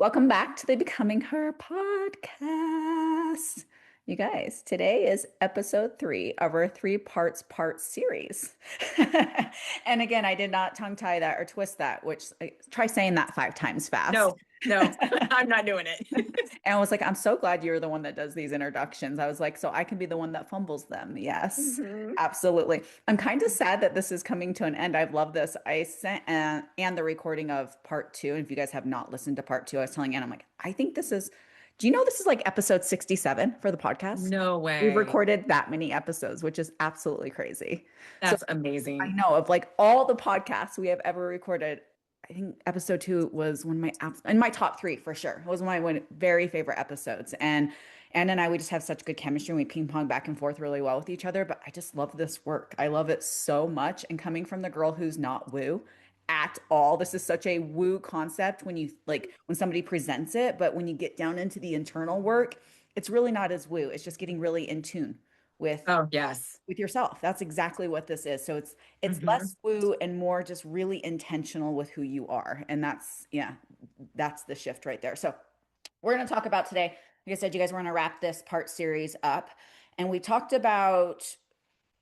Welcome back to the Becoming Her podcast. You guys, today is episode 3 of our three part series. And again, I did not tongue tie that or twist that, which try saying that 5 times fast. No, no, I'm not doing it. And I was like, I'm so glad you're the one that does these introductions. I was like, so I can be the one that fumbles them. Yes, Mhm. absolutely. I'm kind of sad that this is coming to an end. I've loved this. I sent and the recording of part 2. And if you guys have not listened to part 2, I was telling Ann, I'm like, I think this is, do you know this is like episode 67 for the podcast? No We've way. recorded that many episodes, which is absolutely crazy. So That's I amazing. know of like all the podcasts we have ever recorded. I think episode 2 was one of my in my top 3 for sure. It was one very favorite episodes. And Anna and I, we just have such good chemistry and we ping pong back and forth really well with each other. But I just love this work. I love it so much. And coming from the girl who's not woo at all, this is such a woo concept when you like when somebody presents it, but when you get down into the internal work, it's really not as woo. It's just getting really in tune with Oh, yes. yourself. That's exactly what this is. So it's Hmm. less woo and more just really intentional with who you are. And that's yeah, that's the shift right there. So we're going to talk about today. Like I said, you guys, we're going to wrap this part series up. And we talked about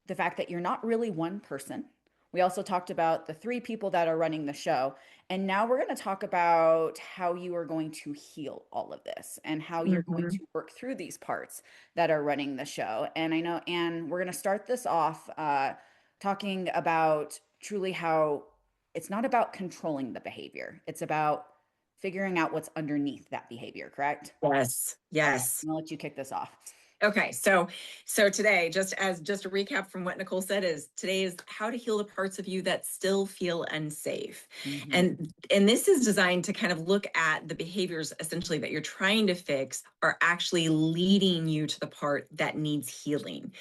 the fact that you're not really one person. We also talked about the 3 people that are running the show. And now we're going to talk about how you are going to heal all of this and how you're going Hmm. to work through these parts that are running the show. And I know, Anne, we're going to start this off talking about truly how it's not about controlling the behavior, it's about figuring out what's underneath that behavior, correct? Yes. Okay, Yes. I'm going to let you kick this off. Okay, so today, just a recap from what Nicole said, is today is how to heal the parts of you that still feel unsafe. Mhm. And this is designed to kind of look at the behaviors essentially that you're trying to fix are actually leading you to the part that needs healing.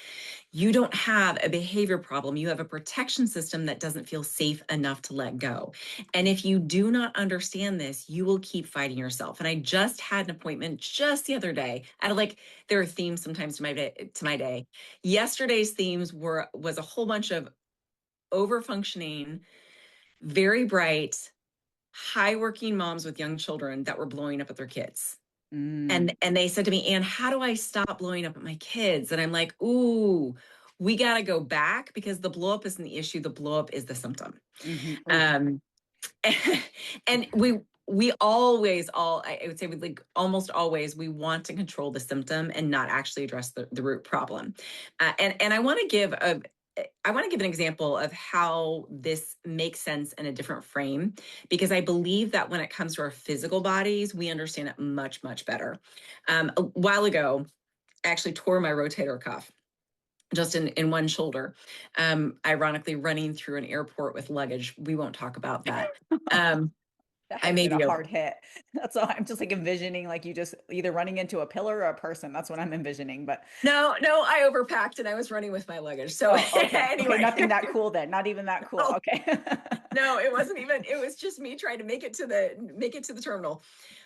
You don't have a behavior problem. You have a protection system that doesn't feel safe enough to let go. And if you do not understand this, you will keep fighting yourself. And I just had an appointment just the other day. Out of like, there are themes sometimes to my day. Yesterday's themes was a whole bunch of over functioning, very bright, high working moms with young children that were blowing up at their kids. Mm. And they said to me, Anne, how do I stop blowing up at my kids? And I'm like, ooh, we got to go back because the blow up isn't the issue. The blow up is the symptom. Mhm. Ooh. Um, and we always all I would say we like almost always we want to control the symptom and not actually address the root problem. And I want to give an example of how this makes sense in a different frame, because I believe that when it comes to our physical bodies, we understand it much, much better. A while ago, I actually tore my rotator cuff just in one shoulder. Ironically, running through an airport with luggage. We won't talk about that. Um, That I had to may been a be hard hit. That's all I'm just like envisioning, like you just either running into a pillar or a person. That's what I'm envisioning. But no, I overpacked and I was running with my luggage. So oh, okay. Okay, anyway, nothing that cool then. Not even that cool. no, Okay. no, it wasn't even. It was just me trying to make it to the terminal.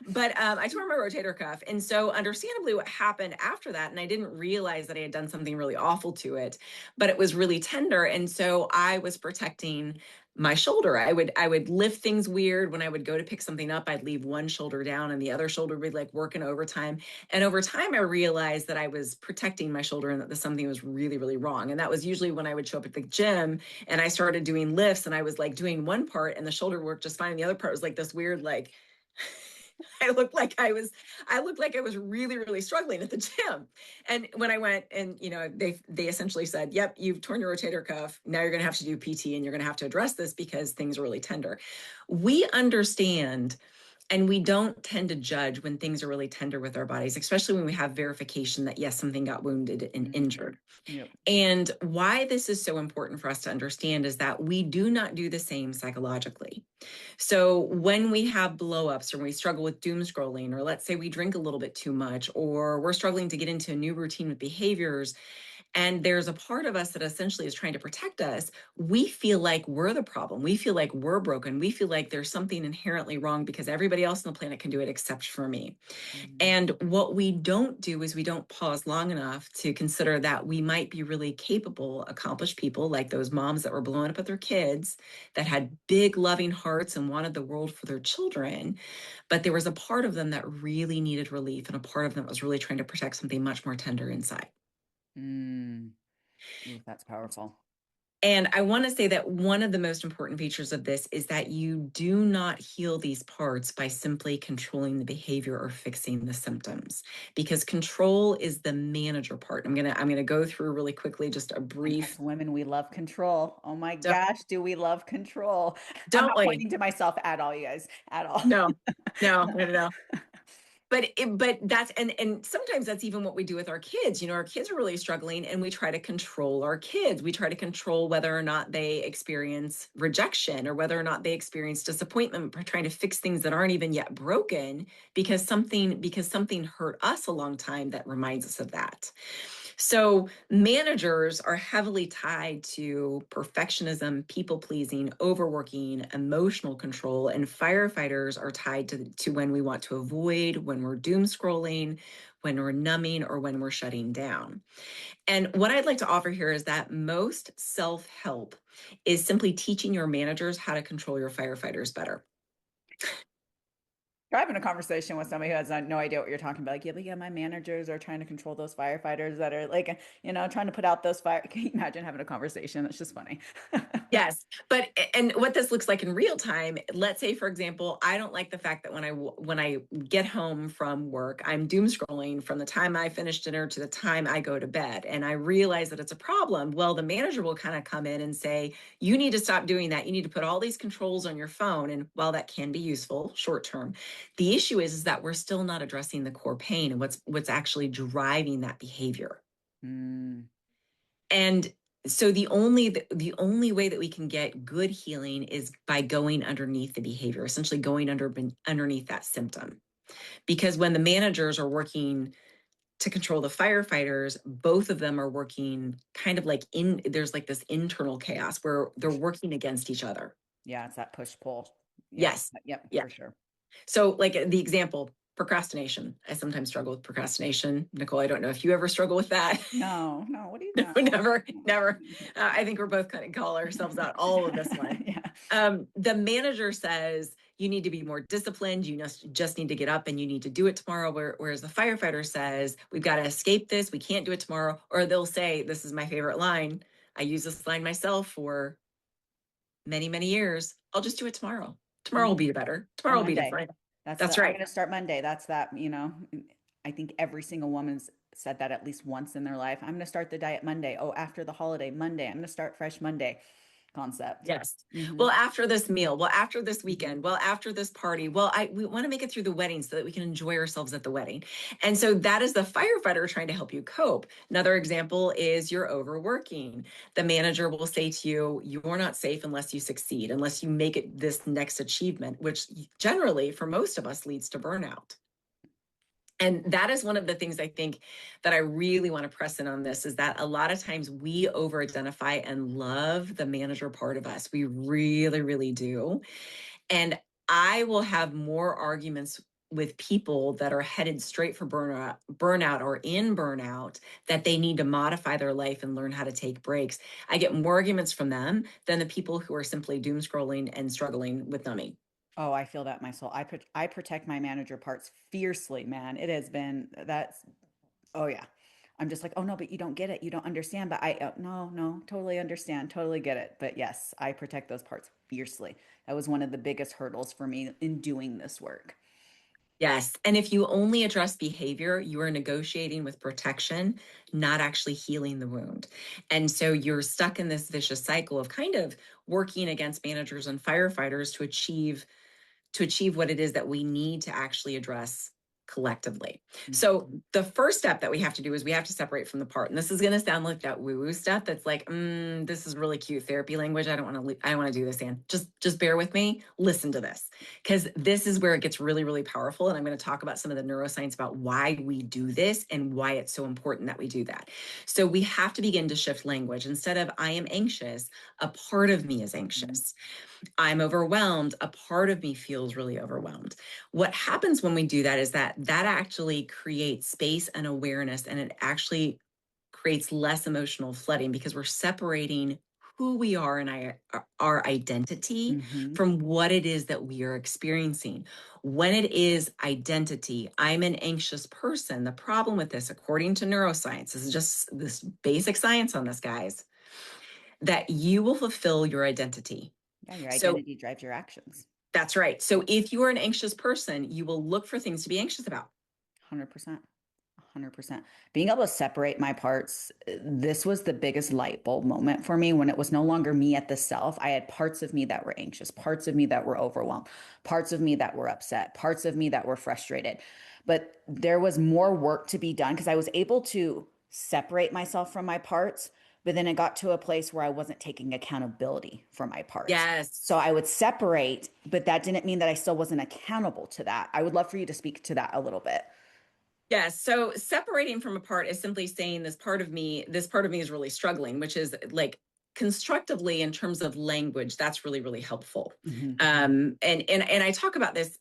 But I tore my rotator cuff, and so understandably, what happened after that, and I didn't realize that I had done something really awful to it, but it was really tender, and so I was protecting my shoulder. I would lift things weird when I would go to pick something up. I'd leave one shoulder down, and the other shoulder would be like working overtime. And over time, I realized that I was protecting my shoulder and that something was really, really wrong. And that was usually when I would show up at the gym and I started doing lifts and I was like doing one part and the shoulder worked just fine. And the other part was like this weird, like I looked like I was really, really struggling at the gym. And when I went and they essentially said, "Yep, you've torn your rotator cuff. Now you're going to have to do PT and you're going to have to address this because things are really tender." We understand and we don't tend to judge when things are really tender with our bodies, especially when we have verification that yes, something got wounded and Mhm. injured. Yep. And why this is so important for us to understand is that we do not do the same psychologically. So when we have blowups or we struggle with doom scrolling, or let's say we drink a little bit too much, or we're struggling to get into a new routine with behaviors, and there's a part of us that essentially is trying to protect us, we feel like we're the problem. We feel like we're broken. We feel like there's something inherently wrong because everybody else on the planet can do it except for me. Mm. And what we don't do is we don't pause long enough to consider that we might be really capable, accomplished people like those moms that were blowing up at their kids, that had big, loving hearts and wanted the world for their children. But there was a part of them that really needed relief, and a part of them that was really trying to protect something much more tender inside. Mm. Ooh, that's powerful. And I want to say that one of the most important features of this is that you do not heal these parts by simply controlling the behavior or fixing the symptoms, because control is the manager part. I'm going to go through really quickly just a And as brief. women, we love control. Oh my Don't, gosh, do we love control? I'm don't not we? pointing to myself at all, you guys, at all. No, no, no, no, no. But that's, and sometimes that's even what we do with our kids. Our kids are really struggling, and we try to control our kids. We try to control whether or not they experience rejection, or whether or not they experience disappointment. We're trying to fix things that aren't even yet broken, because something hurt us a long time that reminds us of that. So managers are heavily tied to perfectionism, people pleasing, overworking, emotional control, and firefighters are tied to when we want to avoid, when we're doom scrolling, when we're numbing, or when we're shutting down. And what I'd like to offer here is that most self-help is simply teaching your managers how to control your firefighters better. You're having a conversation with somebody who has no idea what you're talking about. Like, yeah, but yeah, my managers are trying to control those firefighters that are like, trying to put out those fire. Can you imagine having a conversation? That's just funny. Yes, and what this looks like in real time, let's say, for example, I don't like the fact that when I get home from work, I'm doom scrolling from the time I finish dinner to the time I go to bed, and I realize that it's a problem. Well, the manager will kind of come in and say, "You need to stop doing that. You need to put all these controls on your phone." And while that can be useful short term, the issue is that we're still not addressing the core pain and what's actually driving that behavior. Mm, And so the only way that we can get good healing is by going underneath the behavior, essentially going underneath that symptom. Because when the managers are working to control the firefighters, both of them are working kind of like there's like this internal chaos where they're working against each other. yeah, it's that push pull. Yep. Yes. Yep, Yeah. for sure. So, like the example, procrastination. I sometimes struggle with procrastination. Nicole, I don't know if you ever struggle with that. No, no, what do you No, know? never, never. I think we're both kind of call ourselves out all of this one. Yeah. The manager says you need to be more disciplined. You just need to get up and you need to do it tomorrow. Whereas the firefighter says we've got to escape this. We can't do it tomorrow. Or they'll say, this is my favorite line. I use this line myself for many, many years. I'll just do it tomorrow. Tomorrow will Mhm. be better. Or Tomorrow will be Monday. different. That's That's I'm right. going to start Monday. That's that, I think every single woman's said that at least once in their life. I'm going to start the diet Monday. Oh, after the holiday, Monday. I'm going to start fresh Monday concept. Yes. Hmm. Well, after this meal, well, after this Hmm. weekend, well, after this party, well, we want to make it through the wedding so that we can enjoy ourselves at the wedding. And so that is the firefighter trying to help you cope. Another example is you're overworking. The manager will say to you, you're not safe unless you succeed, unless you make it this next achievement, which generally for most of us leads to burnout. And that is one of the things I think that I really want to press in on this, is that a lot of times we over identify and love the manager part of us. We really, really do. And I will have more arguments with people that are headed straight for burnout or in burnout, that they need to modify their life and learn how to take breaks. I get more arguments from them than the people who are simply doom scrolling and struggling with numbing. Oh, I feel that in my soul. I protect my manager parts fiercely, man. It has been that's oh yeah. I'm just like, oh no, but you don't get it. You don't understand. But no, no, totally understand, totally get it. But yes, I protect those parts fiercely. That was one of the biggest hurdles for me in doing this work. Yes. And if you only address behavior, you are negotiating with protection, not actually healing the wound. And so you're stuck in this vicious cycle of kind of working against managers and firefighters to achieve what it is that we need to actually address collectively. So Mhm. the first step that we have to do is we have to separate from the part. And this is going to sound like that woo-woo stuff that's like, this is really cute therapy language. I don't want to. I don't want to do this, Anne. Just bear with me. Listen to this, because this is where it gets really, really powerful. And I'm going to talk about some of the neuroscience about why we do this and why it's so important that we do that. So we have to begin to shift language. Instead of I am anxious, a part of me is Mhm. anxious. I'm overwhelmed, a part of me feels really overwhelmed. What happens when we do that is that actually creates space and awareness, and it actually creates less emotional flooding because we're separating who we are and our identity Mhm. from what it is that we are experiencing. When it is identity, I'm an anxious person. The problem with this, according to neuroscience, this is just this basic science on this, guys, that you will fulfill your identity. Yeah, your So identity drives your actions. that's right. So if you are an anxious person, you will look for things to be anxious about. 100%. 100%. Being able to separate my parts, this was the biggest light bulb moment for me when it was no longer me at the self. I had parts of me that were anxious, parts of me that were overwhelmed, parts of me that were upset, parts of me that were frustrated. But there was more work to be done because I was able to separate myself from my parts, but then it got to a place where I wasn't taking accountability for my parts. So Yes. I would separate, but that didn't mean that I still wasn't accountable to that. I would love for you to speak to that a little bit. Yes. So separating from a part is simply saying this part of me is really struggling, which is like constructively in terms of language, that's really, really helpful. Mhm. And I talk about this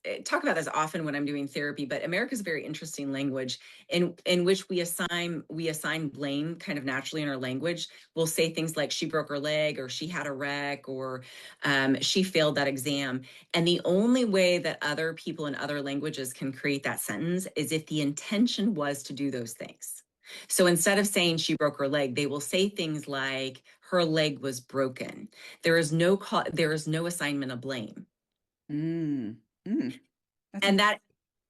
often when I'm doing therapy, but America's a very interesting language in which we assign blame kind of naturally in our language. We'll say things like she broke her leg, or she had a wreck, or she failed that exam. And the only way that other people in other languages can create that sentence is if the intention was to do those things. So instead of saying she broke her leg, they will say things like her leg was broken. There is no assignment of blame. Mm. Mm. That's And that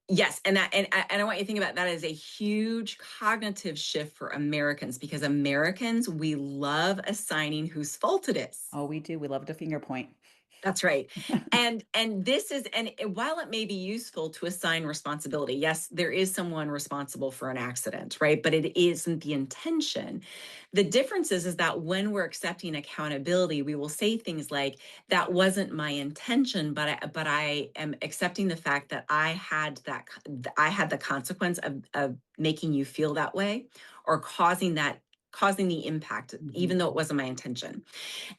interesting. yes, and I want you to think about that as a huge cognitive shift for Americans, because Americans, we love assigning whose fault it is. Oh, we do. We love to finger point. That's right. And this is and while it may be useful to assign responsibility, yes, there is someone responsible for an accident, right? But it isn't the intention. The difference is that when we're accepting accountability, we will say things like, that wasn't my intention, but I am accepting the fact that I had the consequence of making you feel that way, or causing the impact, Mhm. even though it wasn't my intention.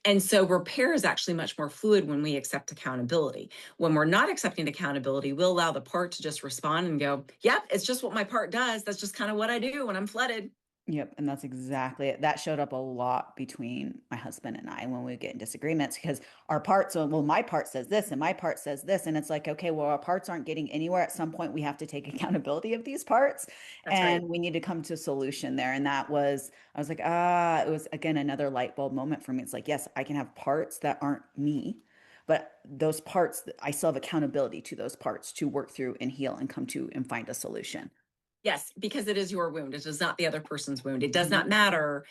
And so repair is actually much more fluid when we accept accountability. When we're not accepting accountability, we'll allow the part to just respond and go, yep, it's just what my part does. That's just kind of what I do when I'm flooded. Yep, and that's exactly it. That showed up a lot between my husband and I when we get in disagreements because our parts, well, my part says this and my part says this. And it's like, okay, well, our parts aren't getting anywhere. At some point, we have to take accountability of these parts That's right. and we need to come to a solution there. And I was like, it was again another light bulb moment for me. It's like, yes, I can have parts that aren't me, but those parts, I still have accountability to those parts to work through and heal and come to and find a solution. Yes, because it is your wound. It is not the other person's wound. It does Mhm. not matter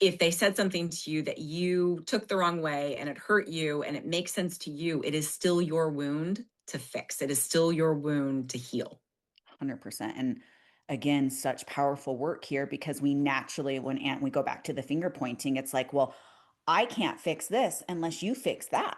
if they said something to you that you took the wrong way and it hurt you and it makes sense to you. It is still your wound to fix. It is still your wound to heal. 100%. And again, such powerful work here because we naturally, when Aunt, we go back to the finger pointing, it's like, well, I can't fix this unless you fix that.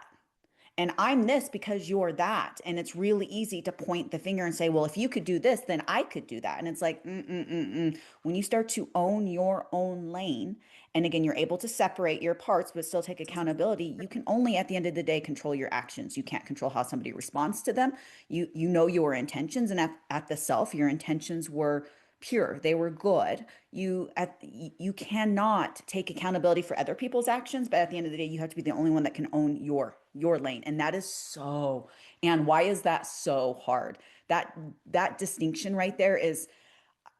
And I'm this because you're that. And it's really easy to point the finger and say, well, if you could do this, then I could do that. And it's like, when you start to own your own lane, and again, you're able to separate your parts, but still take accountability, you can only at the end of the day control your actions. You can't control how somebody responds to them. You know your intentions, and at the self, your intentions were pure. They were good. You cannot take accountability for other people's actions, but at the end of the day, you have to be the only one that can own your lane. And that is so, and why is that so hard? That distinction right there is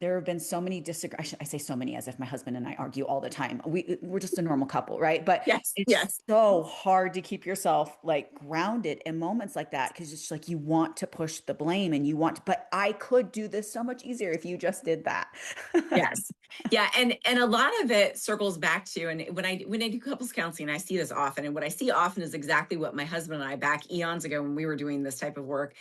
there have been so many disagreements. I say so many as if my husband and I argue all the time. We're just a normal couple, right? But Yes, it's yes. so hard to keep yourself like grounded in moments like that because it's like you want to push the blame and you want to, but I could do this so much easier if you just did that. Yes. Yeah. And a lot of it circles back to, and when I do couples counseling, I see this often. And what I see often is exactly what my husband and I back eons ago when we were doing this type of work.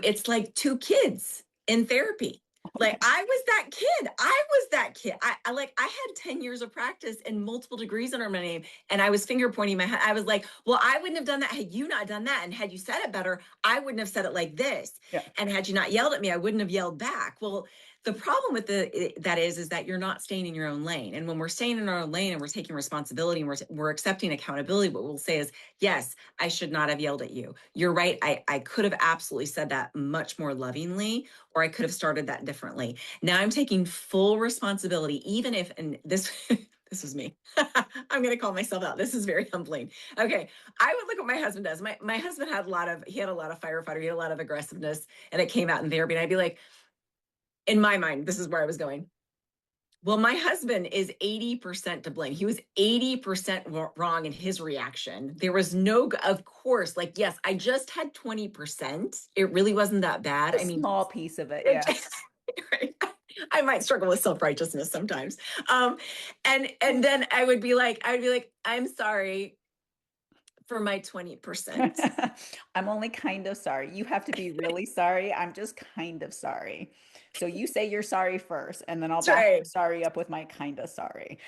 It's like two kids. in therapy. Oh my Like God. I was that kid. I was that kid. I had 10 years of practice and multiple degrees under my name. And I was finger pointing my head. I was like, well, I wouldn't have done that had you not done that. And had you said it better, I wouldn't have said it like this. Yeah. And had you not yelled at me, I wouldn't have yelled back. Well, the problem with that is that you're not staying in your own lane. And when we're staying in our own lane and we're taking responsibility and we're accepting accountability, what we'll say is, yes, I should not have yelled at you. You're right. I could have absolutely said that much more lovingly, or I could have started that differently. Now I'm taking full responsibility, even if, and this, this was me. I'm going to call myself out. This is very humbling. Okay. I would look what my husband does. My husband had he had a lot of firefighter, he had a lot of aggressiveness, and it came out in therapy. And I'd be like, in my mind, this is where I was going. Well, my husband is 80% to blame. He was 80% wrong in his reaction. There was no, of course, like, yes, I just had 20%. It really wasn't that bad. A I mean, small piece of it. Yeah. right. I might struggle with self-righteousness sometimes. And then I would be like, I'm sorry for my 20%. I'm only kind of sorry. You have to be really sorry. I'm just kind of sorry. So you say you're sorry first, and then I'll That's back your right. sorry up with my kind of sorry.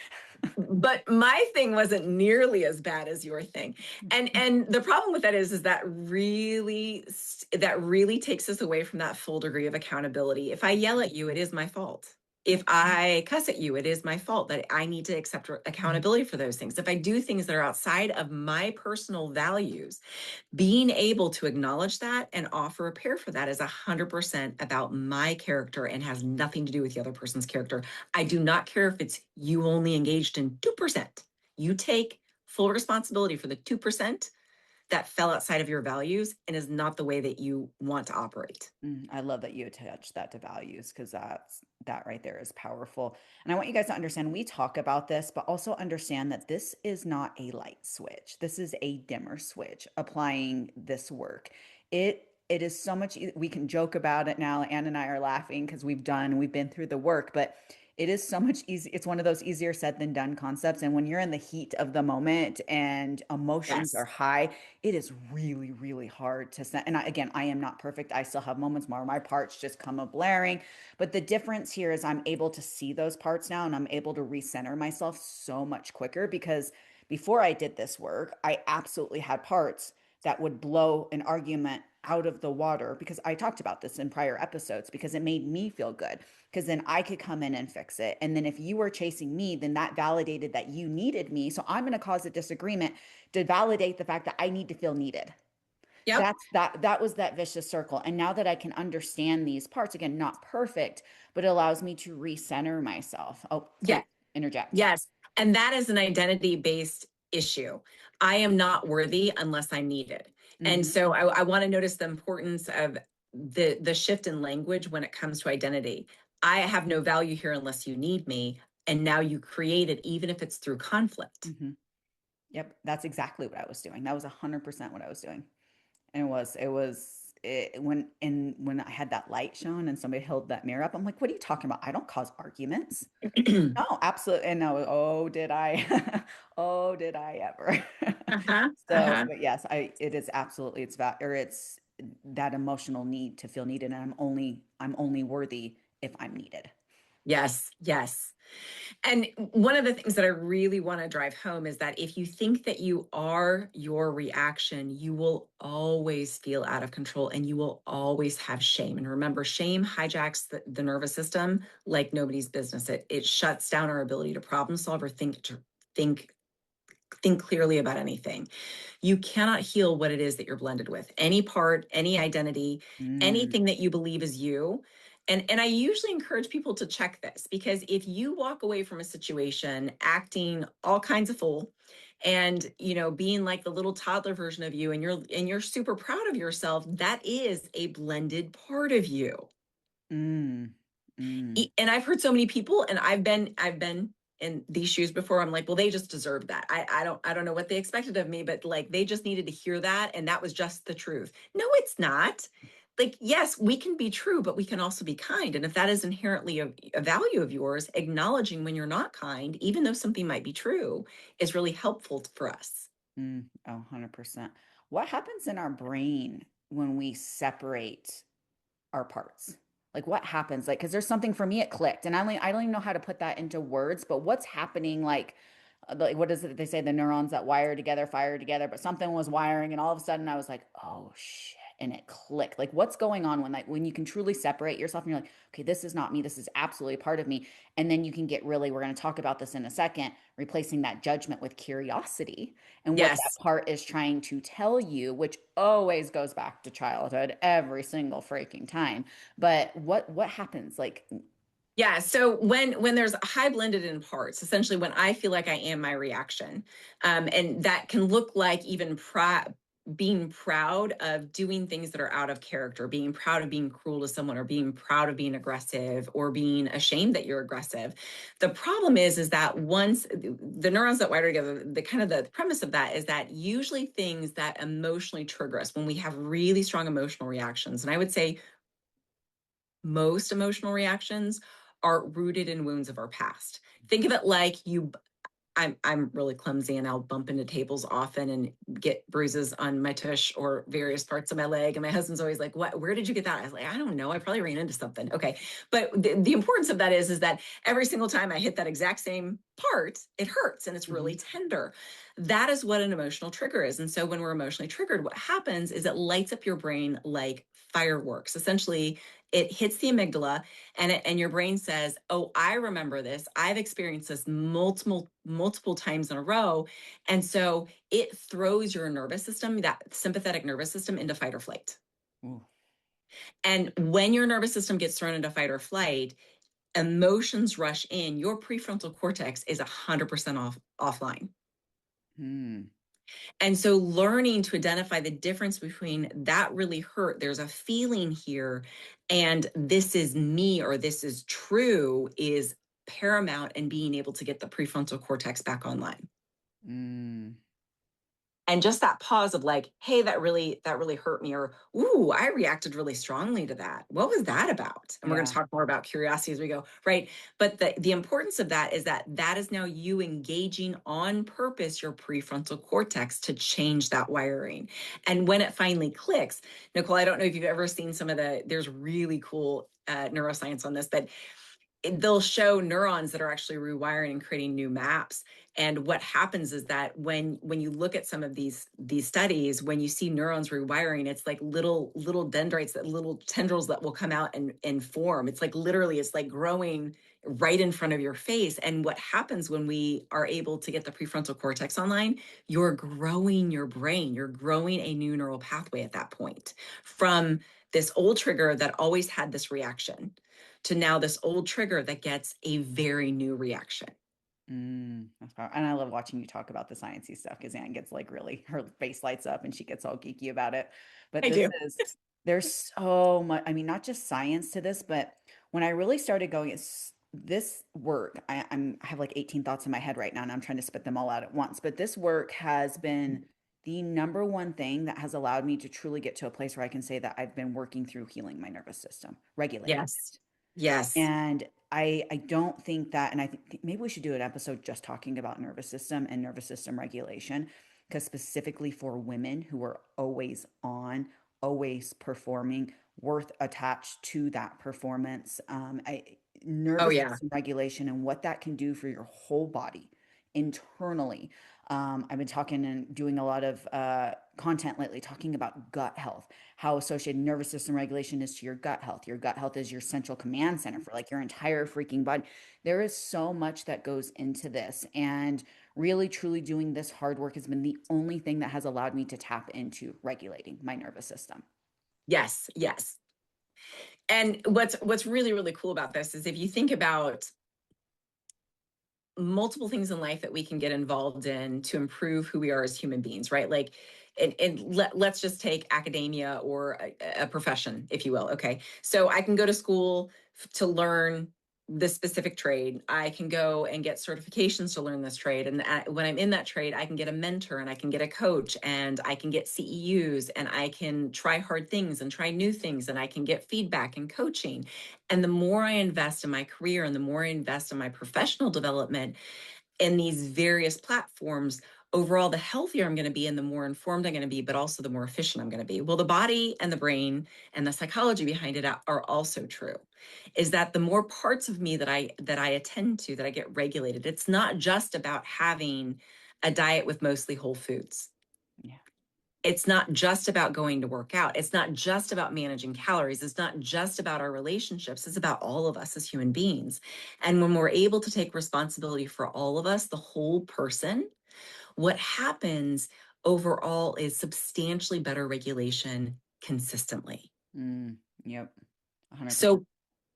But my thing wasn't nearly as bad as your thing. And the problem with that is that really takes us away from that full degree of accountability. If I yell at you, it is my fault. If I cuss at you, it is my fault. That I need to accept accountability for those things. If I do things that are outside of my personal values, being able to acknowledge that and offer repair for that is 100% about my character and has nothing to do with the other person's character. I do not care if it's you only engaged in 2%. You take full responsibility for the 2% that fell outside of your values and is not the way that you want to operate. I love that you attach that to values because that right there is powerful. And I want you guys to understand we talk about this, but also understand that this is not a light switch. This is a dimmer switch applying this work. It is so much we can joke about it now. Ann and I are laughing because we've been through the work, but it is so much easy. It's one of those easier said than done concepts. And when you're in the heat of the moment and emotions are Yes. high, it is really, really hard to set. And again, I am not perfect. I still have moments where my parts just come up blaring. But the difference here is I'm able to see those parts now and I'm able to recenter myself so much quicker because before I did this work, I absolutely had parts that would blow an argument out of the water because I talked about this in prior episodes because it made me feel good because then I could come in and fix it. And then if you were chasing me, then that validated that you needed me. So I'm going to cause a disagreement to validate the fact that I need to feel needed. Yep. That was that vicious circle. And now that I can understand these parts, again, not perfect, but it allows me to recenter myself. Oh, Yeah. please interject. Yes. And that is an identity based issue. I am not worthy unless I'm needed. And Hmm. so I want to notice the importance of the shift in language when it comes to identity. I have no value here unless you need me. And now you create it, even if it's through conflict. Hmm. Yep, that's exactly what I was doing. That was 100% what I was doing. And when I had that light shown and somebody held that mirror up, I'm like, what are you talking about? I don't cause arguments. No, absolutely. And no, oh, did I? Oh, did I ever? Uh-huh. So, Uh-huh. but yes, it is absolutely, it's that emotional need to feel needed. And I'm only worthy if I'm needed. Yes. Yes. And one of the things that I really want to drive home is that if you think that you are your reaction, you will always feel out of control and you will always have shame. And remember, shame hijacks the nervous system like nobody's business. It shuts down our ability to problem solve or think think clearly about anything. You cannot heal what it is that you're blended with. Any part, any identity, Mm, anything that you believe is you. And I usually encourage people to check this because if you walk away from a situation acting all kinds of fool and being like the little toddler version of you and you're super proud of yourself, that is a blended part of you. mm, mm, And I've heard so many people, and I've been in these shoes before. I'm like, well, they just deserve that. I don't know what they expected of me, but like they just needed to hear that, and that was just the truth. No, it's not. Like, yes, we can be true, but we can also be kind. And if that is inherently a value of yours, acknowledging when you're not kind, even though something might be true, is really helpful for us. oh, 100%. What happens in our brain when we separate our parts? Like what happens? Like, because there's something for me, it clicked. And I don't even know how to put that into words, but what's happening? Like what is it that they say? The neurons that wire together, fire together, but something was wiring. And all of a sudden I was like, oh shit. And it clicked. Like what's going on when you can truly separate yourself and you're like, okay, this is not me. This is absolutely a part of me. And then you can get really, we're going to talk about this in a second, replacing that judgment with curiosity and what that Yes. part is trying to tell you, which always goes back to childhood every single freaking time. But what happens? Like, Yeah. So when there's high blended in parts, essentially when I feel like I am my reaction, and that can look like even being proud of doing things that are out of character, being proud of being cruel to someone, or being proud of being aggressive, or being ashamed that you're aggressive. The problem is that once the neurons that wire together, the kind of the premise of that is that usually things that emotionally trigger us when we have really strong emotional reactions, and I would say most emotional reactions are rooted in wounds of our past. Think of it like I'm really clumsy and I'll bump into tables often and get bruises on my tush or various parts of my leg. And my husband's always like, "What? Where did you get that?" I was like, "I don't know. I probably ran into something." Okay, but the importance of that is that every single time I hit that exact same part, it hurts and it's really mhm, tender. That is what an emotional trigger is. And so when we're emotionally triggered, what happens is it lights up your brain like fireworks. Essentially, it hits the amygdala and your brain says, "Oh, I remember this. I've experienced this multiple times in a row." And so it throws your nervous system, that sympathetic nervous system, into fight or flight. ooh, And when your nervous system gets thrown into fight or flight, emotions rush in. Your prefrontal cortex is 100% offline. hmm, And so learning to identify the difference between that really hurt, there's a feeling here, and this is me or this is true is paramount in being able to get the prefrontal cortex back online. mm, And just that pause of like, hey, that really hurt me, or ooh, I reacted really strongly to that. What was that about? And we're going to yeah, talk more about curiosity as we go, right? But the importance of that is now you engaging on purpose your prefrontal cortex to change that wiring. And when it finally clicks, Nicole, I don't know if you've ever seen there's really cool neuroscience on this, but they'll show neurons that are actually rewiring and creating new maps. And what happens is that when you look at some of these studies, when you see neurons rewiring, it's like little dendrites, that little tendrils that will come out and form. It's like literally, it's like growing right in front of your face. And what happens when we are able to get the prefrontal cortex online, you're growing your brain, you're growing a new neural pathway at that point, from this old trigger that always had this reaction to now this old trigger that gets a very new reaction. that's powerful. And I love watching you talk about the sciencey stuff because Anne gets like really, her face lights up and she gets all geeky about it. But I do. there's so much, I mean, not just science to this, but when I really started going, it's this work, I have like 18 thoughts in my head right now and I'm trying to spit them all out at once. But this work has been the number one thing that has allowed me to truly get to a place where I can say that I've been working through healing my nervous system, regulating Yes. Yes. and I don't think that, and I think maybe we should do an episode just talking about nervous system and nervous system regulation, because specifically for women who are always on, always performing, worth attached to that performance, Oh, nervous yeah. system regulation and what that can do for your whole body internally. I've been talking and doing a lot of content lately talking about gut health, how associated nervous system regulation is to your gut health. Your gut health is your central command center for like your entire freaking body. There is so much that goes into this. And really, truly doing this hard work has been the only thing that has allowed me to tap into regulating my nervous system. Yes. Yes. And what's really cool about this is if you think about multiple things in life that we can get involved in to improve who we are as human beings, right? Like, let's just take academia or a profession, if you will. Okay. So I can go to school to learn this specific trade. I can go and get certifications to learn this trade. And when I'm in that trade, I can get a mentor and I can get a coach and I can get CEUs and I can try hard things and try new things and I can get feedback and coaching. And the more I invest in my career and the more I invest in my professional development in these various platforms, overall, the healthier I'm going to be and the more informed I'm going to be, but also the more efficient I'm going to be. Well, the body and the brain and the psychology behind it are also true. Is that the more parts of me that I attend to, that I get regulated, it's not just about having a diet with mostly whole foods. Yeah. It's not just about going to work out. It's not just about managing calories. It's not just about our relationships. It's about all of us as human beings. And when we're able to take responsibility for all of us, the whole person, what happens overall is substantially better regulation consistently. Yep. 100%. So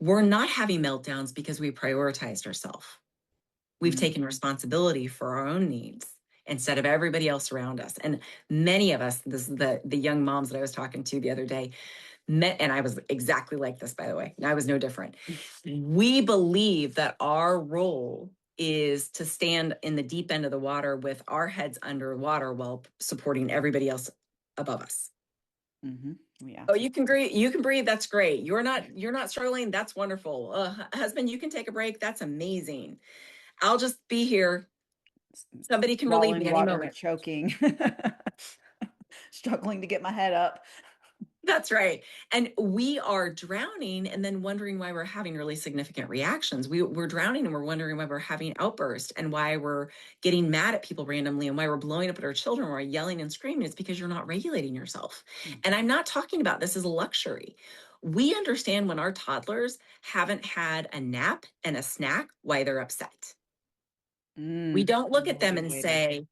we're not having meltdowns because we prioritized ourselves. We've Mm. taken responsibility for our own needs instead of everybody else around us. And many of us, this is the young moms that I was talking to the other day, met, and I was exactly like this, by the way. I was no different. We believe that our role is to stand in the deep end of the water with our heads underwater while supporting everybody else above us. Mm-hmm. We Oh, absolutely. you can breathe. You can breathe. That's great. You're not struggling. That's wonderful. Husband, you can take a break. That's amazing. I'll just be here. Somebody can relieve Swallowing me any water, moment. choking, struggling to get my head up. That's right. And we are drowning and then wondering why we're having really significant reactions. We're drowning and we're wondering why we're having outbursts and why we're getting mad at people randomly and why we're blowing up at our children, why we're yelling and screaming. It's because you're not regulating yourself. Mm. And I'm not talking about this as a luxury. We understand when our toddlers haven't had a nap and a snack why they're upset. We don't look at Really them good and way to. say,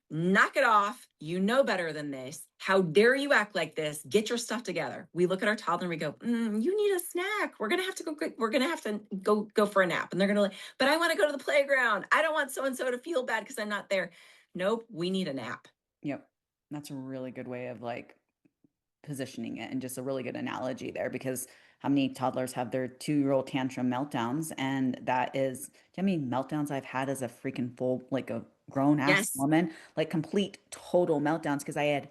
knock it off. You know better than this. How dare you act like this? Get your stuff together. We look at our toddler and we go, you need a snack. We're gonna have to go. We're gonna have to go for a nap. And they're gonna like, but I want to go to the playground. I don't want so and so to feel bad because I'm not there. Nope, we need a nap. Yep. That's a really good way of like positioning it and just a really good analogy there because how many toddlers have their 2-year-old tantrum meltdowns? And that is, do you know how many meltdowns I've had as a freaking full, like a grown ass Yes. woman? Like complete total meltdowns because I had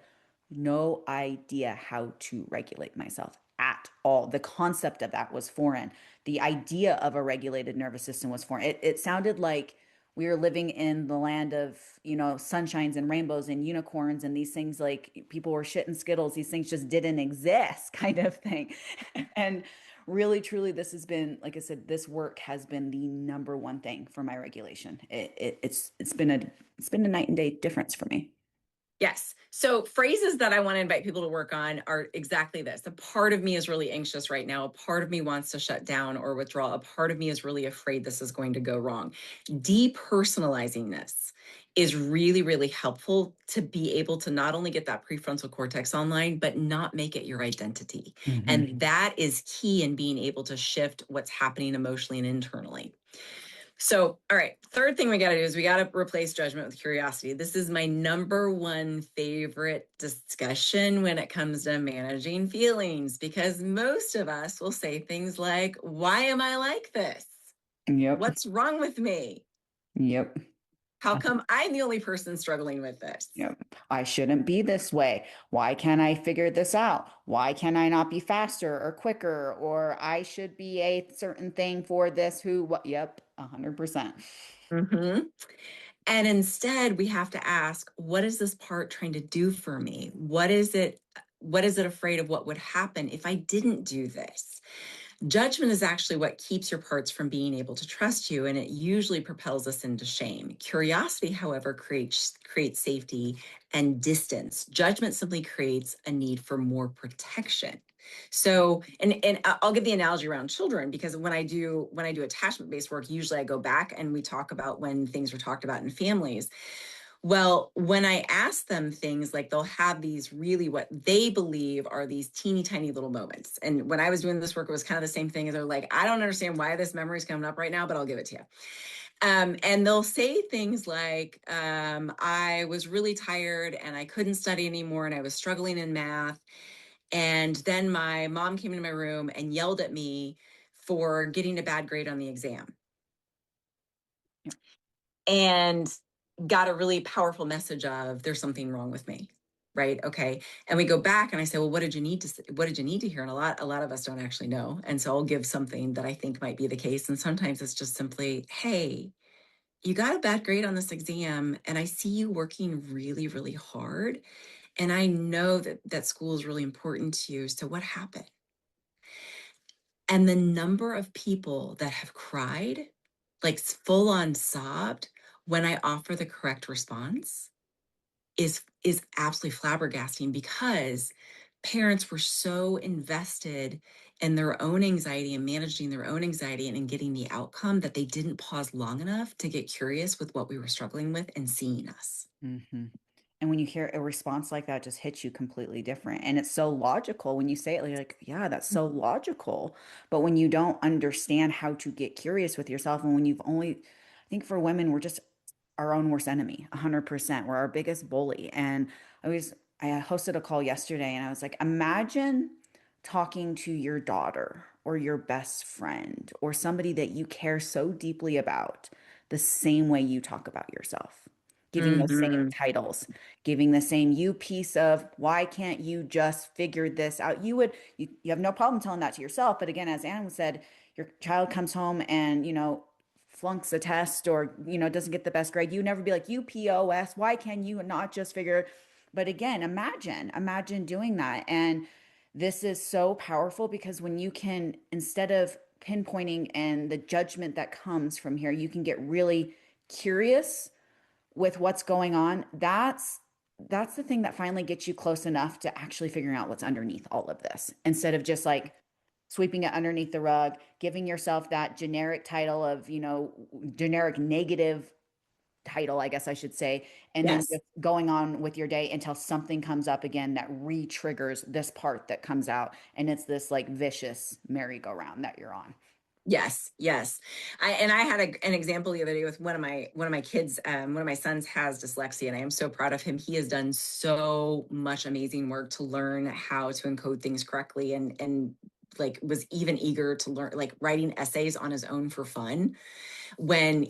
no idea how to regulate myself at all. The concept of that was foreign. The idea of a regulated nervous system was foreign. It sounded like we were living in the land of, sunshines and rainbows and unicorns and these things like people were shitting Skittles. These things just didn't exist, kind of thing. And really, truly, this has been, like I said, this work has been the number one thing for my regulation. It's been a night and day difference for me. Yes. So phrases that I want to invite people to work on are exactly this. A part of me is really anxious right now. A part of me wants to shut down or withdraw. A part of me is really afraid this is going to go wrong. Depersonalizing this is really, really helpful to be able to not only get that prefrontal cortex online, but not make it your identity. Mhm. And that is key in being able to shift what's happening emotionally and internally. So, all right, third thing we got to do is we got to replace judgment with curiosity. This is my number one favorite discussion when it comes to managing feelings, because most of us will say things like, why am I like this? Yep. What's wrong with me? Yep. How come I'm the only person struggling with this? Yep. I shouldn't be this way. Why can't I figure this out? Why can I not be faster or quicker? Or I should be a certain thing for this, who, what? Yep. 100%. Mm-hmm. And instead, we have to ask, what is this part trying to do for me? What is it? What is it afraid of what would happen if I didn't do this? Judgment is actually what keeps your parts from being able to trust you, and it usually propels us into shame. Curiosity, however, creates safety and distance. Judgment simply creates a need for more protection. So, and I'll give the analogy around children, because when I do attachment based work, usually I go back and we talk about when things were talked about in families. Well, when I ask them things, like they'll have these really what they believe are these teeny tiny little moments. And when I was doing this work, it was kind of the same thing. As they're like, I don't understand why this memory is coming up right now, but I'll give it to you. And they'll say things like, I was really tired and I couldn't study anymore and I was struggling in math. And then my mom came into my room and yelled at me for getting a bad grade on the exam. Yep. And got a really powerful message of there's something wrong with me. Right. Okay. And we go back and I say, well, what did you need to hear? And a lot of us don't actually know. And so I'll give something that I think might be the case. And sometimes it's just simply, hey, You got a bad grade on this exam, and I see you working really, really hard. And I know that school is really important to you. So what happened? And the number of people that have cried, like full on sobbed when I offer the correct response is absolutely flabbergasting because parents were so invested in their own anxiety and managing their own anxiety and in getting the outcome that they didn't pause long enough to get curious with what we were struggling with and seeing us. Hmm. And when you hear a response like that, it just hits you completely different. And it's so logical when you say it, you're like, yeah, that's so logical. But when you don't understand how to get curious with yourself, and when you've only, I think for women, we're just our own worst enemy, 100%. We're our biggest bully. And I hosted a call yesterday and I was like, imagine talking to your daughter or your best friend or somebody that you care so deeply about the same way you talk about yourself, giving the same Hmm. titles, giving the same you piece of why can't you just figure this out? You have no problem telling that to yourself. But again, as Anne said, your child comes home and, flunks a test or, doesn't get the best grade. You never be like, you POS, why can you not just figure? But again, imagine doing that. And this is so powerful because when you can, instead of pinpointing and the judgment that comes from here, you can get really curious with what's going on. That's the thing that finally gets you close enough to actually figuring out what's underneath all of this instead of just like sweeping it underneath the rug, giving yourself that generic title of, generic negative title, I guess I should say, and then Yes. just going on with your day until something comes up again that re-triggers this part that comes out. And it's this like vicious merry-go-round that you're on. Yes, yes. I had an example the other day with one of my kids. One of my sons has dyslexia, and I am so proud of him. He has done so much amazing work to learn how to encode things correctly, and like was even eager to learn, like writing essays on his own for fun. When we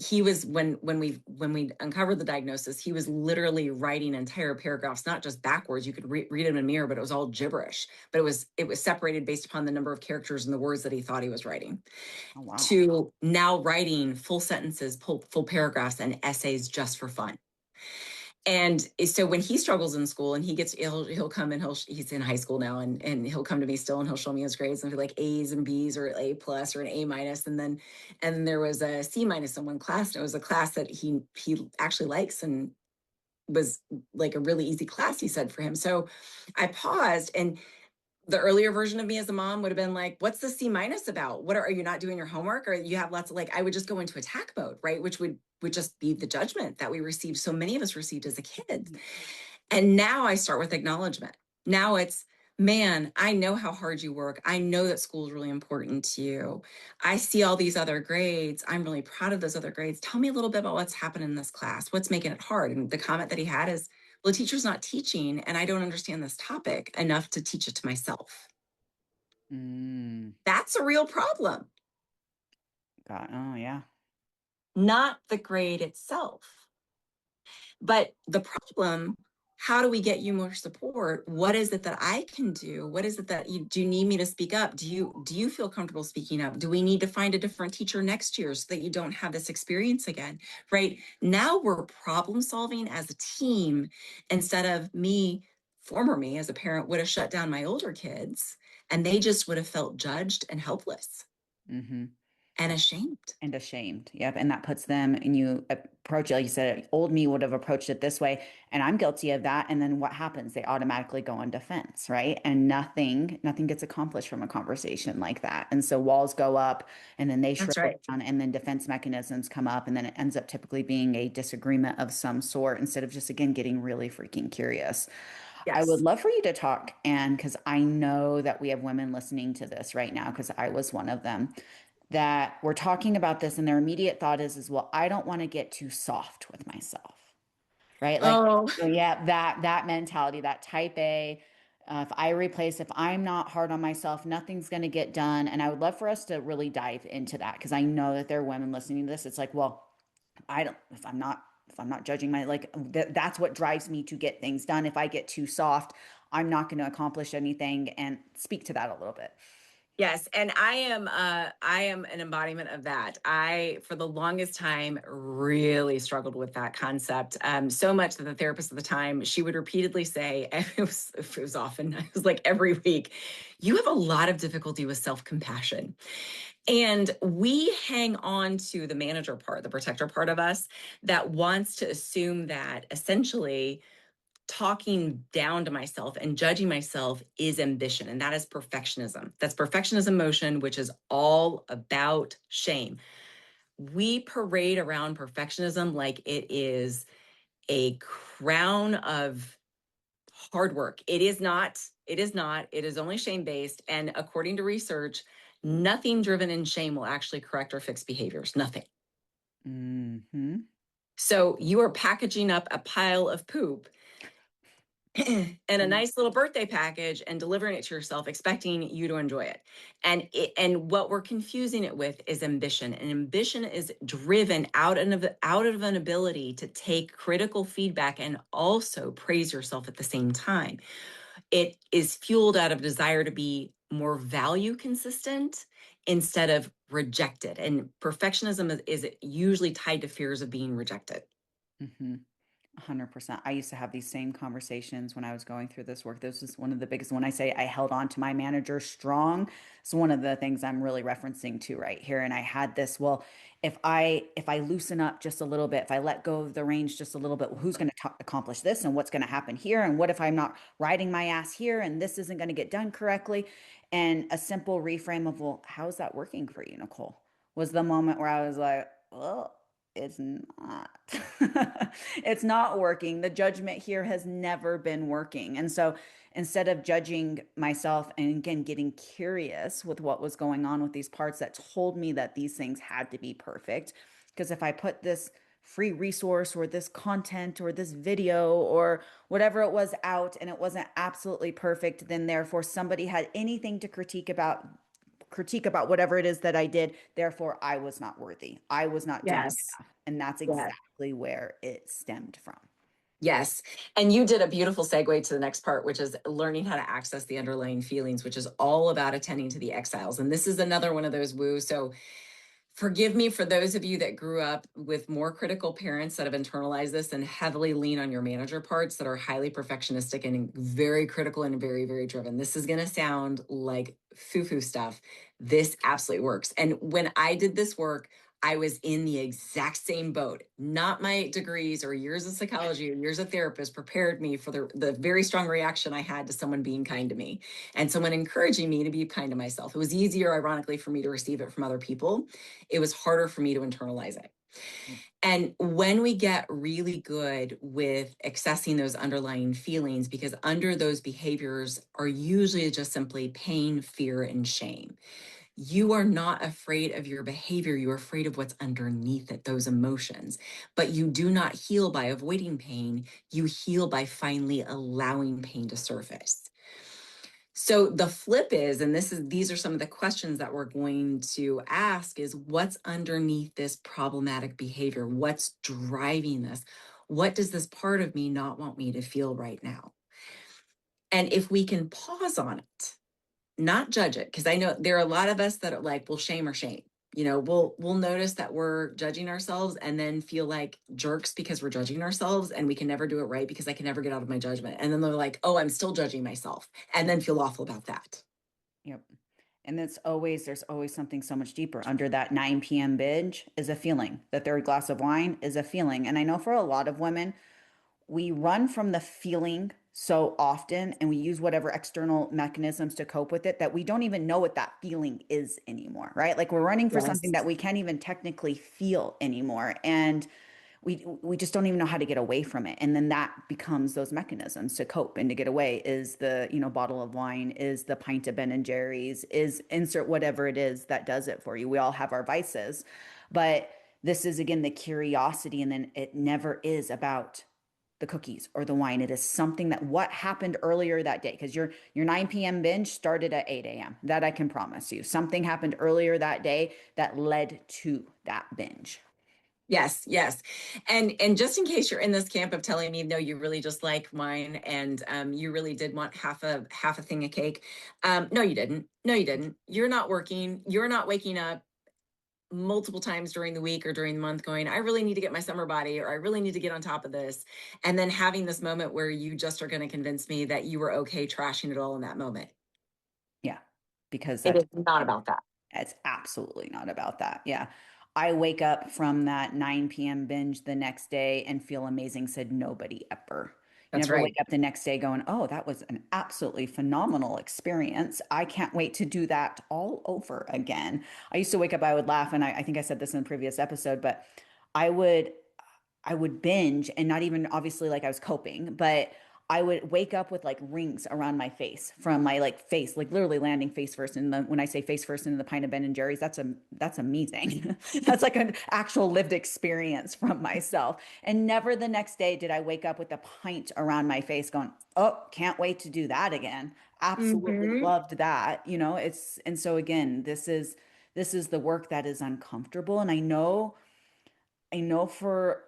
uncovered the diagnosis, he was literally writing entire paragraphs, not just backwards. You could read it in a mirror, but it was all gibberish. But it was separated based upon the number of characters and the words that he thought he was writing, Oh, wow. to now writing full sentences, full paragraphs, and essays just for fun. And so when he struggles in school and he'll come and he's in high school now, and he'll come to me still and he'll show me his grades and be like A's and B's or A plus or an A minus. And then there was a C minus in one class, and it was a class that he actually likes and was like a really easy class, he said, for him. So I paused, and the earlier version of me as a mom would have been like, what's the C minus about? Are you not doing your homework? Or you have lots of, like, I would just go into attack mode, right? Which would just be the judgment that we received. So many of us received as a kid. And now I start with acknowledgement. Now it's, man, I know how hard you work. I know that school is really important to you. I see all these other grades. I'm really proud of those other grades. Tell me a little bit about what's happening in this class. What's making it hard? And the comment that he had is, well, the teacher's not teaching, and I don't understand this topic enough to teach it to myself. Mm, That's a real problem, God. Oh, yeah. not the grade itself. But the problem, how do we get you more support? What is it that I can do? What is it that you need me to speak up? Do you feel comfortable speaking up? Do we need to find a different teacher next year so that you don't have this experience again? Right? Now we're problem solving as a team, instead of former me as a parent would have shut down my older kids, and they just would have felt judged and helpless Mm-hmm. and ashamed. And ashamed. Yep. And that puts them, and you approach it, like you said, old me would have approached it this way. And I'm guilty of that. And then what happens? They automatically go on defense, right? And nothing gets accomplished from a conversation like that. And so walls go up and then they That's shrivel right. down and then defense mechanisms come up. And then it ends up typically being a disagreement of some sort instead of just, again, getting really freaking curious. I would Yes. love for you to talk, and because I know that we have women listening to this right now, because I was one of them that were talking about this and their immediate thought is well, I don't want to get too soft with myself, right? Like, Oh, yeah, that mentality, that type A. If I'm not hard on myself, nothing's going to get done. And I would love for us to really dive into that because I know that there are women listening to this. It's like, well, I don't, if I'm not judging that's what drives me to get things done. If I get too soft, I'm not going to accomplish anything. And speak to that a little bit. Yes, and I am an embodiment of that. I, for the longest time, really struggled with that concept. So much that the therapist at the time, she would repeatedly say, and it was often, it was like every week, you have a lot of difficulty with self-compassion. And we hang on to the manager part, the protector part of us that wants to assume that essentially talking down to myself and judging myself is ambition, and that is perfectionism. That's perfectionism motion, which is all about shame. We parade around perfectionism like it is a crown of hard work. It is not. It is not. It is only shame based. And according to research, nothing driven in shame will actually correct or fix behaviors. Nothing. Hmm. So you are packaging up a pile of poop and a nice little birthday package and delivering it to yourself expecting you to enjoy it. And what we're confusing it with is ambition, and ambition is driven out of an ability to take critical feedback and also praise yourself at the same time. It is fueled out of desire to be more value consistent instead of rejected, and perfectionism is usually tied to fears of being rejected. Hmm. 100%. I used to have these same conversations when I was going through this work. This is one of the biggest. When I say I held on to my manager strong, it's one of the things I'm really referencing to right here. And I had this, well, if I loosen up just a little bit, if I let go of the reins just a little bit, who's going to accomplish this and what's going to happen here? And what if I'm not riding my ass here and this isn't going to get done correctly? And a simple reframe of, well, how's that working for you, Nicole? Was the moment where I was like, well, it's not. It's not working. The judgment here has never been working. And so instead of judging myself and again getting curious with what was going on with these parts that told me that these things had to be perfect, because if I put this free resource or this content or this video or whatever it was out and it wasn't absolutely perfect, then therefore somebody had anything to critique about whatever it is that I did. Therefore, I was not worthy. I was not doing Yes. enough. And that's Yes. exactly where it stemmed from. Yes. And you did a beautiful segue to the next part, which is learning how to access the underlying feelings, which is all about attending to the exiles. And this is another one of those woo. So forgive me for those of you that grew up with more critical parents that have internalized this and heavily lean on your manager parts that are highly perfectionistic and very critical and very, very driven. This is going to sound like foo-foo stuff. This absolutely works. And when I did this work, I was in the exact same boat. Not my degrees or years of psychology or years of therapist prepared me for the very strong reaction I had to someone being kind to me and someone encouraging me to be kind to myself. It was easier, ironically, for me to receive it from other people. It was harder for me to internalize it. And when we get really good with accessing those underlying feelings, because under those behaviors are usually just simply pain, fear, and shame. You are not afraid of your behavior. You're afraid of what's underneath it, those emotions. But you do not heal by avoiding pain. You heal by finally allowing pain to surface. So the flip is, and these are some of the questions that we're going to ask is what's underneath this problematic behavior? What's driving this? What does this part of me not want me to feel right now? And if we can pause on it, not judge it, because I know there are a lot of us that are like, well, shame or shame. We'll notice that we're judging ourselves and then feel like jerks because we're judging ourselves and we can never do it right because I can never get out of my judgment. And then they're like, oh, I'm still judging myself, and then feel awful about that. Yep. And there's always something so much deeper. Under that 9 p.m. binge is a feeling. The third glass of wine is a feeling. And I know for a lot of women, we run from the feeling so often and we use whatever external mechanisms to cope with it that we don't even know what that feeling is anymore, right? Like we're running for something Yes. that we can't even technically feel anymore. And we just don't even know how to get away from it. And then that becomes those mechanisms to cope and to get away is the, bottle of wine, is the pint of Ben and Jerry's, is insert whatever it is that does it for you. We all have our vices. But this is again the curiosity, and then it never is about the cookies or the wine. It is something that what happened earlier that day, because your 9 p.m. binge started at 8 a.m. That I can promise you. Something happened earlier that day that led to that binge. Yes, yes. And just in case you're in this camp of telling me no, you really just like wine and you really did want half a thing of cake. No, you didn't. No, you didn't. You're not working. You're not waking up multiple times during the week or during the month going, I really need to get my summer body or I really need to get on top of this. And then having this moment where you just are going to convince me that you were okay trashing it all in that moment. Yeah, because It that is not about that. it's absolutely not about that. Yeah. I wake up from that 9 p.m. binge the next day and feel amazing, said nobody ever. You That's never right. wake up the next day going, oh, that was an absolutely phenomenal experience. I can't wait to do that all over again. I used to wake up, I would laugh, and I think I said this in the previous episode, but I would I would binge and not even obviously like I was coping, but I would wake up with like rings around my face from my like face, like literally landing face first. And when I say face first into the pint of Ben and Jerry's, that's amazing. That's like an actual lived experience from myself. And never the next day did I wake up with a pint around my face going, oh, can't wait to do that again. Absolutely Hmm. loved that. It's and so again, this is the work that is uncomfortable. And I know for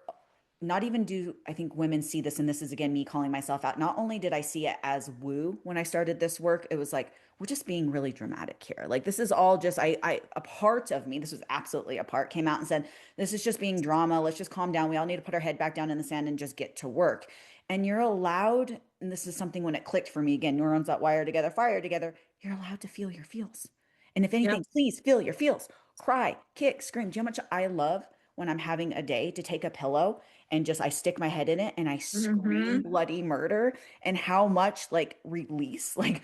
not even do I think women see this, and this is again me calling myself out. Not only did I see it as woo when I started this work, it was like, we're just being really dramatic here. Like this is all just a part of me, this was absolutely a part, came out and said, this is just being drama. Let's just calm down. We all need to put our head back down in the sand and just get to work. And you're allowed, and this is something when it clicked for me, again, neurons that wire together, fire together, you're allowed to feel your feels. And if Yep. anything, please feel your feels. Cry, kick, scream. Do you know how much I love when I'm having a day to take a pillow and just I stick my head in it and I scream Hmm. bloody murder, and how much like release, like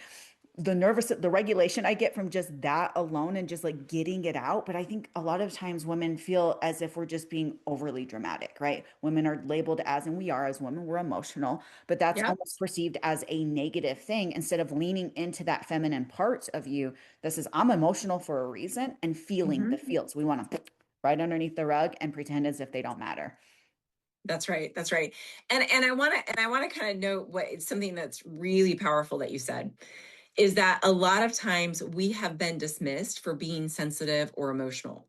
the regulation I get from just that alone and just like getting it out. But I think a lot of times women feel as if we're just being overly dramatic, right? Women are labeled as, and we are as women, we're emotional, but that's Yep. almost perceived as a negative thing instead of leaning into that feminine part of you that says, I'm emotional for a reason, and feeling the Hmm. feels. We want to right underneath the rug and pretend as if they don't matter. That's right. That's right. And I want to kind of note what it's something that's really powerful that you said is that a lot of times we have been dismissed for being sensitive or emotional.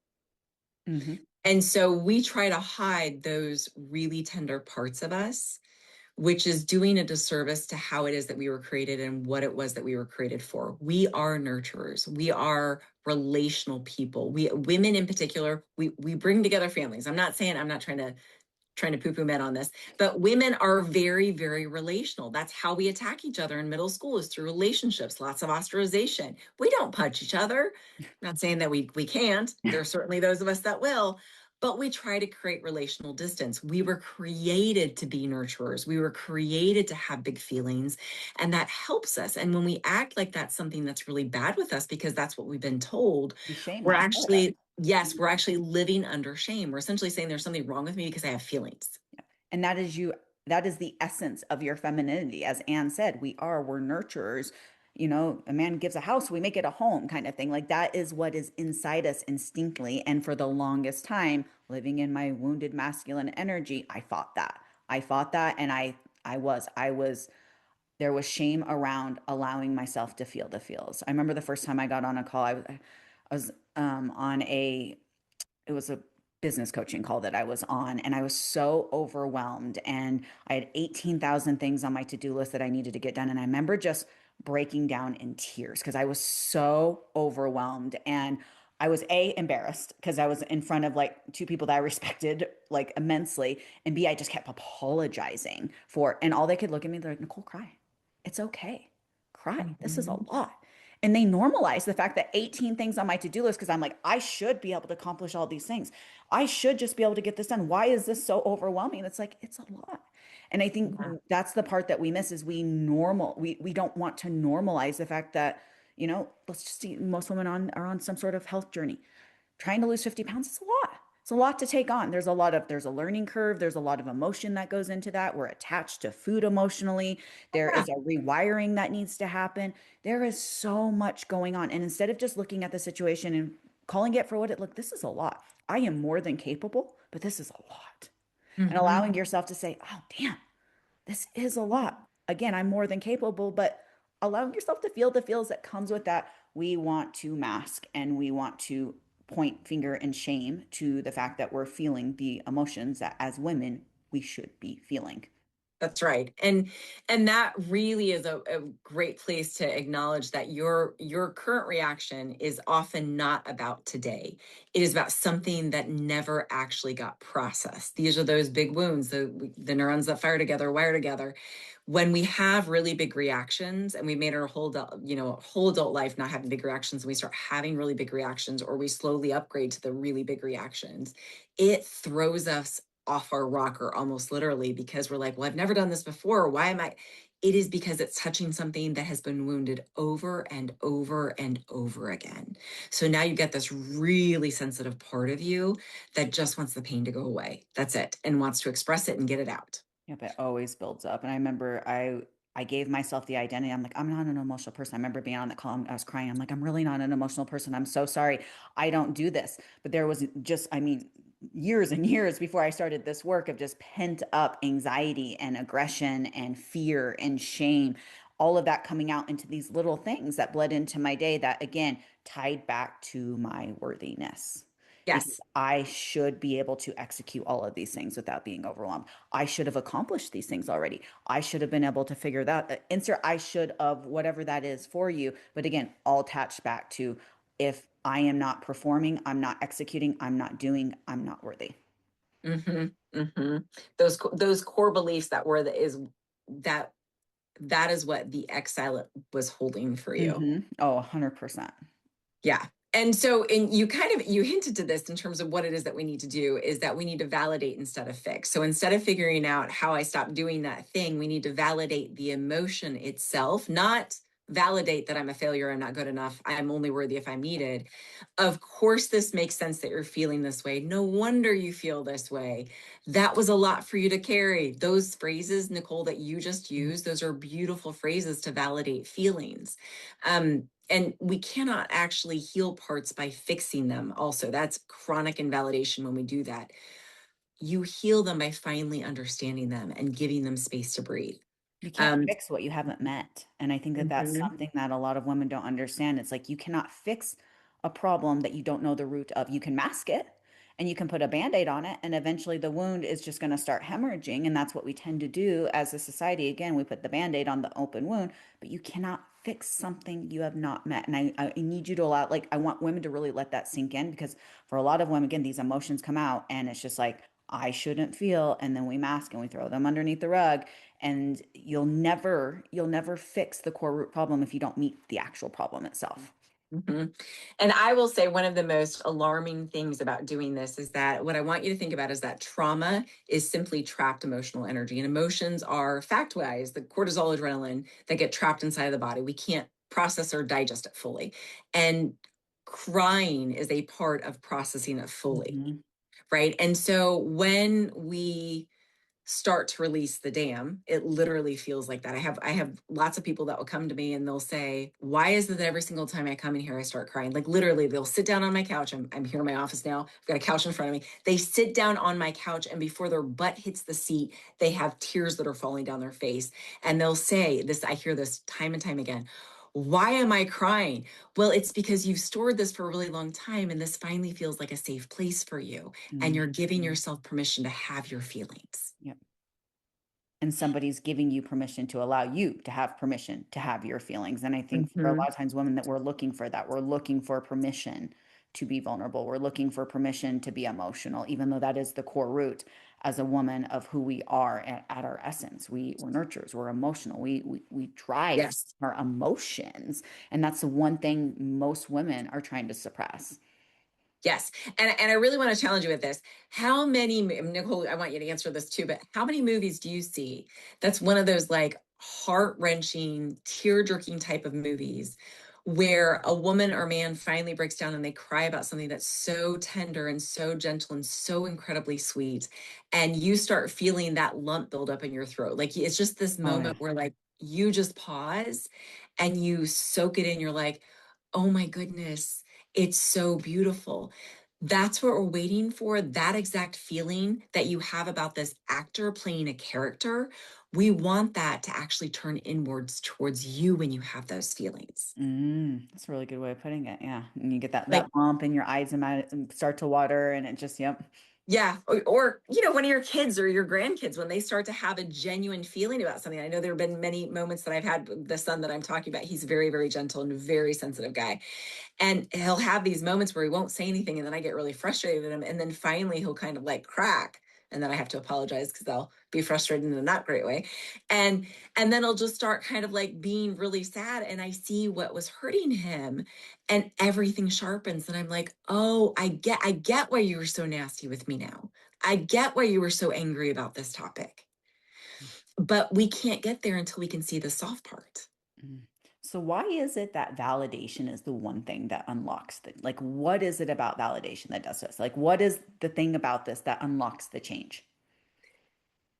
Hmm. And so we try to hide those really tender parts of us, which is doing a disservice to how it is that we were created and what it was that we were created for. We are nurturers. We are relational people. We women in particular, we bring together families. I'm not trying to poo-poo men on this, but women are very, very relational. That's how we attack each other in middle school is through relationships, lots of ostracization. We don't punch each other. I'm not saying that we can't. There are certainly those of us that will, but we try to create relational distance. We were created to be nurturers. We were created to have big feelings, and that helps us. And when we act like that's something that's really bad with us because that's what we've been told, We shame we're that part of actually, yes, it. we're actually living under shame. We're essentially saying there's something wrong with me because I have feelings. And that is the essence of your femininity. As Anne said, we're nurturers. A man gives a house, we make it a home kind of thing. Like that is what is inside us instinctively. And for the longest time, living in my wounded masculine energy, I fought that. I fought that. And I was, there was shame around allowing myself to feel the feels. I remember the first time I got on a call, I was on it was a business coaching call that I was on, and I was so overwhelmed, and I had 18,000 things on my to-do list that I needed to get done, and I remember just breaking down in tears because I was so overwhelmed, and I was embarrassed because I was in front of like two people that I respected like immensely, and I just kept apologizing for, and all they could look at me, they're like, Nicole, cry. It's okay. Cry. This is a Mhm. lot. And they normalize the fact that 18 things on my to-do list, because I'm like, I should be able to accomplish all these things. I should just be able to get this done. Why is this so overwhelming? It's like, it's a lot. And I think Yeah. that's the part that we miss is we don't want to normalize the fact that, let's just see, most women are on some sort of health journey. Trying to lose 50 pounds is a lot. It's a lot to take on. There's a learning curve. There's a lot of emotion that goes into that. We're attached to food emotionally. There Yeah. is a rewiring that needs to happen. There is so much going on. And instead of just looking at the situation and calling it for what it looked, this is a lot. I am more than capable, but this is a lot. And Mhm. allowing yourself to say, oh, damn, this is a lot. Again, I'm more than capable, but allowing yourself to feel the feels that comes with that, we want to mask and we want to point finger and shame to the fact that we're feeling the emotions that as women we should be feeling. That's right. And that really is a great place to acknowledge that your current reaction is often not about today. It is about something that never actually got processed. These are those big wounds, the neurons that fire together, wire together. When we have really big reactions and we made our whole adult life not having big reactions, and we start having really big reactions, or we slowly upgrade to the really big reactions, it throws us off our rocker almost literally, because we're like, well, I've never done this before. Why am I? It is because it's touching something that has been wounded over and over and over again. So now you get this really sensitive part of you that just wants the pain to go away. That's it. And wants to express it and get it out. Yep, it always builds up. And I remember I gave myself the identity. I'm like, I'm not an emotional person. I remember being on the call, I was crying. I'm like, I'm really not an emotional person. I'm so sorry. I don't do this. But there was just, I mean, years and years before I started this work of just pent up anxiety and aggression and fear and shame, all of that coming out into these little things that bled into my day that again tied back to my worthiness, because Yes. I should be able to execute all of these things without being overwhelmed. I should have accomplished these things already. I should have been able to figure that insert I should of whatever that is for you. But again, all attached back to if I am not performing, I'm not executing, I'm not doing, I'm not worthy. Mm-hmm. Mm-hmm. Those core beliefs that were that that is what the exile was holding for you. Oh, 100%. Yeah. And so, and you hinted to this in terms of what it is that we need to do, is that we need to validate instead of fix. So instead of figuring out how I stop doing that thing, we need to validate the emotion itself, not validate that I'm a failure, I'm not good enough, I'm only worthy if I'm needed. Of course, this makes sense that you're feeling this way. No wonder you feel this way. That was a lot for you to carry. Those phrases, Nicole, that you just used, those are beautiful phrases to validate feelings. And we cannot actually heal parts by fixing them. Also, that's chronic invalidation when we do that. You heal them by finally understanding them and giving them space to breathe. You can't Um, fix what you haven't met. And I think that that's mhm. something that a lot of women don't understand. It's like you cannot fix a problem that you don't know the root of. You can mask it and you can put a band-aid on it, and eventually the wound is just going to start hemorrhaging. And that's what we tend to do as a society. Again, we put the band-aid on the open wound, but you cannot fix something you have not met. And I need you to allow, like, I want women to really let that sink in, because for a lot of women, again, these emotions come out and it's just like, I shouldn't feel. And then we mask and we throw them underneath the rug, and you'll never fix the core root problem if you don't meet the actual problem itself. Mhm. And I will say one of the most alarming things about doing this is that what I want you to think about is that trauma is simply trapped emotional energy. And emotions are fact wise the cortisol, adrenaline that get trapped inside of the body. We can't process or digest it fully. And crying is a part of processing it fully. Hmm. Right. And so when we start to release the dam, it literally feels like that. I have lots of people that will come to me and they'll say, why is it that every single time I come in here I start crying? Like literally they'll sit down on my couch. I'm here in my office now, I've got a couch in front of me. They sit down on my couch, and before their butt hits the seat, they have tears that are falling down their face, and they'll say this. I hear this time and time again: why am I crying? Well, it's because you've stored this for a really long time, and this finally feels like a safe place for you, and Hmm. you're giving yourself permission to have your feelings. Yep. And somebody's giving you permission to allow you to have permission to have your feelings. And I think for a lot Mhm. of times, women, that we're looking for that, we're looking for permission to be vulnerable. We're looking for permission to be emotional, even though that is the core root as a woman of who we are at our essence. We're nurturers, we're emotional, we drive Yes. our emotions. And that's the one thing most women are trying to suppress. Yes. And I really want to challenge you with this. How many, Nicole, I want you to answer this too, but how many movies do you see that's one of those like heart wrenching, tear jerking type of movies where a woman or man finally breaks down and they cry about something that's so tender and so gentle and so incredibly sweet. And you start feeling that lump build up in your throat. Like it's just this Oh, yeah. moment where like you just pause and you soak it in. You're like, oh my goodness, it's so beautiful. That's what we're waiting for. That exact feeling that you have about this actor playing a character. We want that to actually turn inwards towards you when you have those feelings. That's a really good way of putting it. Yeah. And you get that Like, lump in your eyes and start to water and it just, yep. yeah, one of your kids or your grandkids, when they start to have a genuine feeling about something. I know there have been many moments that I've had with the son that I'm talking about. He's a very, very gentle and very sensitive guy. And he'll have these moments where he won't say anything. And then I get really frustrated at him. And then finally he'll kind of like crack. And then I have to apologize because they'll be frustrated in a not great way. And and then I'll just start kind of like being really sad. And I see what was hurting him and everything sharpens. And I'm like, oh, I get why you were so nasty with me now. I get why you were so angry about this topic. But we can't get there until we can see the soft part. Mm. So why is it that validation is the one thing that unlocks like what is it about validation that does this? Like what is the thing about this that unlocks the change?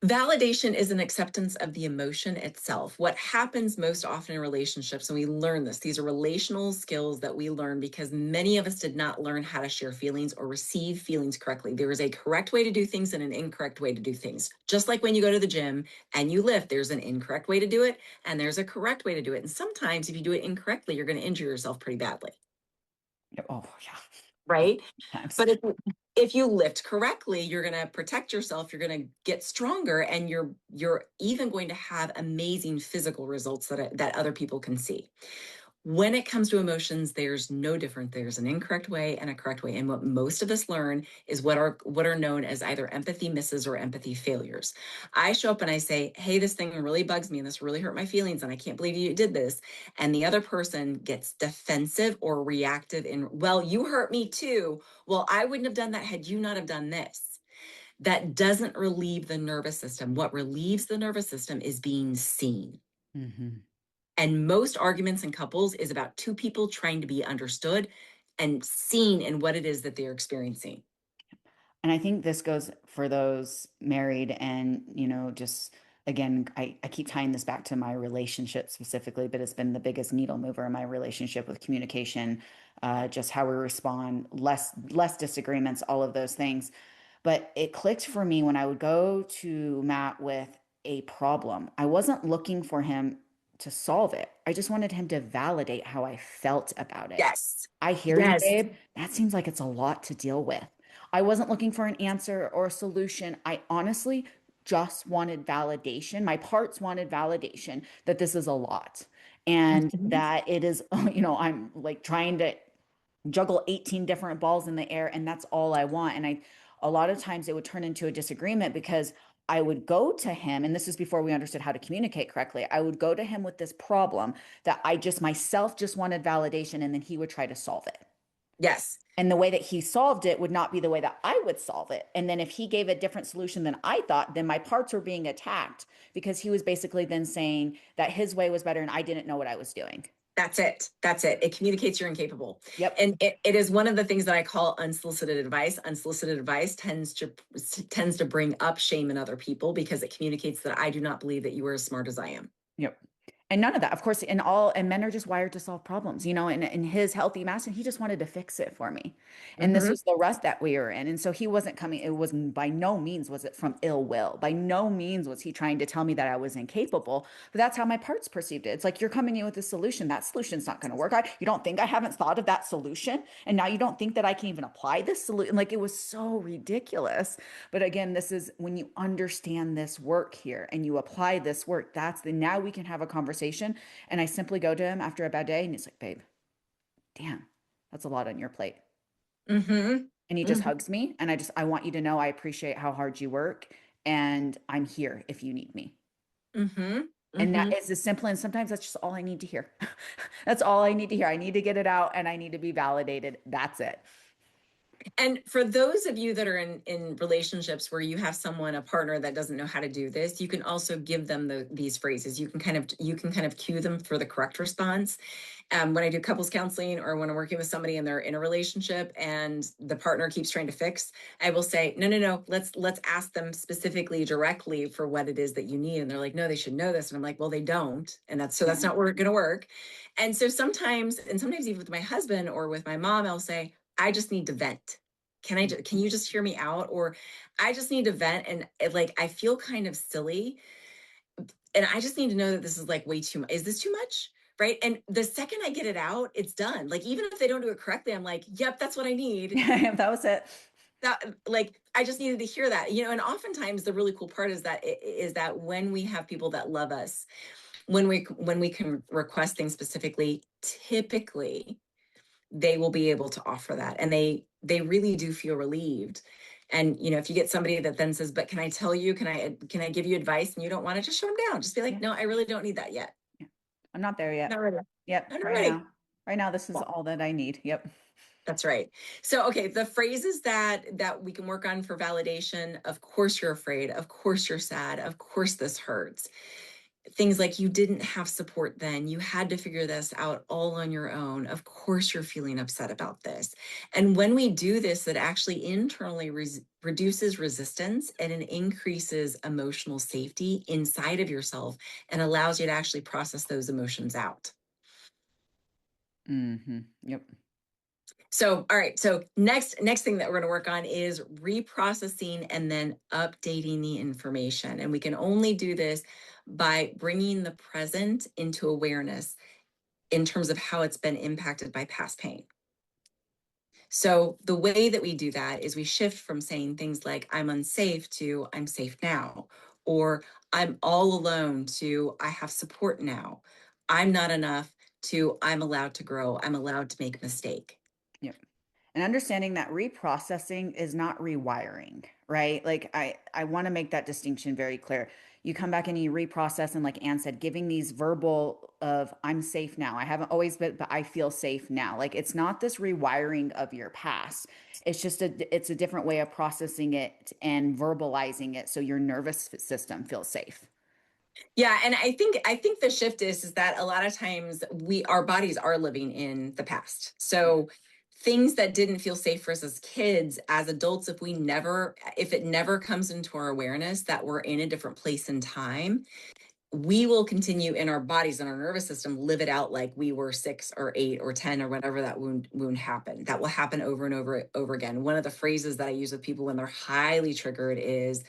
Validation is an acceptance of the emotion itself. What happens most often in relationships, and we learn this, these are relational skills that we learn because many of us did not learn how to share feelings or receive feelings correctly. There is a correct way to do things and an incorrect way to do things. Just like when you go to the gym and you lift, there's an incorrect way to do it and there's a correct way to do it. And sometimes if you do it incorrectly, you're going to injure yourself pretty badly. Oh, yeah. Right? Times. But if you lift correctly, you're going to protect yourself, you're going to get stronger, and you're even going to have amazing physical results that other people can see. When it comes to emotions, there's no different. There's an incorrect way and a correct way. And what most of us learn is what are known as either empathy misses or empathy failures. I show up and I say, hey, this thing really bugs me and this really hurt my feelings and I can't believe you did this. And the other person gets defensive or reactive in, well, you hurt me too. Well, I wouldn't have done that had you not have done this. That doesn't relieve the nervous system. What relieves the nervous system is being seen. Hmm. And most arguments in couples is about two people trying to be understood and seen in what it is that they're experiencing. And I think this goes for those married and, just again, I keep tying this back to my relationship specifically, but it's been the biggest needle mover in my relationship with communication, just how we respond, less disagreements, all of those things. But it clicked for me when I would go to Matt with a problem. I wasn't looking for him to solve it. I just wanted him to validate how I felt about it. Yes. I hear you, Yes. babe. That seems like it's a lot to deal with. I wasn't looking for an answer or a solution. I honestly just wanted validation. My parts wanted validation that this is a lot and Mhm. that it is, I'm like trying to juggle 18 different balls in the air and that's all I want. And a lot of times it would turn into a disagreement because I would go to him, and this is before we understood how to communicate correctly. I would go to him with this problem that I just myself just wanted validation, and then he would try to solve it. Yes. And the way that he solved it would not be the way that I would solve it. And then if he gave a different solution than I thought, then my parts were being attacked because he was basically then saying that his way was better and I didn't know what I was doing. That's it. That's it. It communicates you're incapable. Yep. And it is one of the things that I call unsolicited advice. Unsolicited advice tends to bring up shame in other people because it communicates that I do not believe that you are as smart as I am. Yep. And none of that, of course, and men are just wired to solve problems, and in his healthy mass, and he just wanted to fix it for me. And this Hmm. was the rut that we were in. And so he wasn't coming, it was by no means was it from ill will. By no means was he trying to tell me that I was incapable, but that's how my parts perceived it. It's like you're coming in with a solution. That solution's not going to work. You don't think I haven't thought of that solution? And now you don't think that I can even apply this solution? Like it was so ridiculous. But again, this is when you understand this work here and you apply this work, now we can have a conversation. And I simply go to him after a bad day and he's like, babe, damn, that's a lot on your plate. Hmm. And he just Hmm. hugs me. And I want you to know I appreciate how hard you work. And I'm here if you need me. Hmm. And that Hmm. is as simple. And sometimes that's just all I need to hear. That's all I need to hear. I need to get it out and I need to be validated. That's it. And for those of you that are in relationships where you have someone, a partner that doesn't know how to do this, you can also give them these phrases. You can kind of cue them for the correct response. When I do couples counseling or when I'm working with somebody and they're in a relationship and the partner keeps trying to fix, I will say, no, no, no, let's ask them specifically directly for what it is that you need. And they're like, no, they should know this. And I'm like, well, they don't. And that's Yeah. not going to work. And so sometimes even with my husband or with my mom, I'll say, I just need to vent. Can you just hear me out? Or I just need to vent. And like, I feel kind of silly And I just need to know that this is like way too much. Is this too much? Right. And the second I get it out, it's done. Like, even if they don't do it correctly, I'm like, yep, that's what I need. Yeah, that was it. That, like, I just needed to hear that, and oftentimes the really cool part is that when we have people that love us, when we can request things specifically, typically they will be able to offer that, and they really do feel relieved. And if you get somebody that then says, but can I tell you, can I give you advice, and you don't want to, just show them down, just be like, Yeah, no, I really don't need that yet. yeah. I'm not there yet. Not ready. Yep, I'm not right ready. now. Right now, this is Yeah. all that I need. Yep. That's right. So, okay, the phrases that we can work on for validation. Of course you're afraid. Of course you're sad. Of course this hurts. Things like, you didn't have support then. You had to figure this out all on your own. Of course you're feeling upset about this. And when we do this, it actually internally reduces resistance, and it increases emotional safety inside of yourself and allows you to actually process those emotions out. Yep. So, all right. So next thing that we're going to work on is reprocessing and then updating the information. And we can only do this by bringing the present into awareness in terms of how it's been impacted by past pain. So the way that we do that is we shift from saying things like, I'm unsafe, to I'm safe now, or I'm all alone, to I have support now, I'm not enough, to I'm allowed to grow, I'm allowed to make a mistake. Yep. And understanding that reprocessing is not rewiring, right? Like I want to make that distinction very clear. You come back and you reprocess, and like Anne said, giving these verbal of I'm safe now. I haven't always been, but I feel safe now. Like it's not this rewiring of your past. It's a different way of processing it and verbalizing it so your nervous system feels safe. Yeah, and I think the shift is that a lot of times our bodies are living in the past. Yeah. So things that didn't feel safe for us as kids, as adults, if it never comes into our awareness that we're in a different place in time, we will continue in our bodies and our nervous system, live it out like we were 6 or 8 or 10 or whatever that wound happened. That will happen over and over again. One of the phrases that I use with people when they're highly triggered is,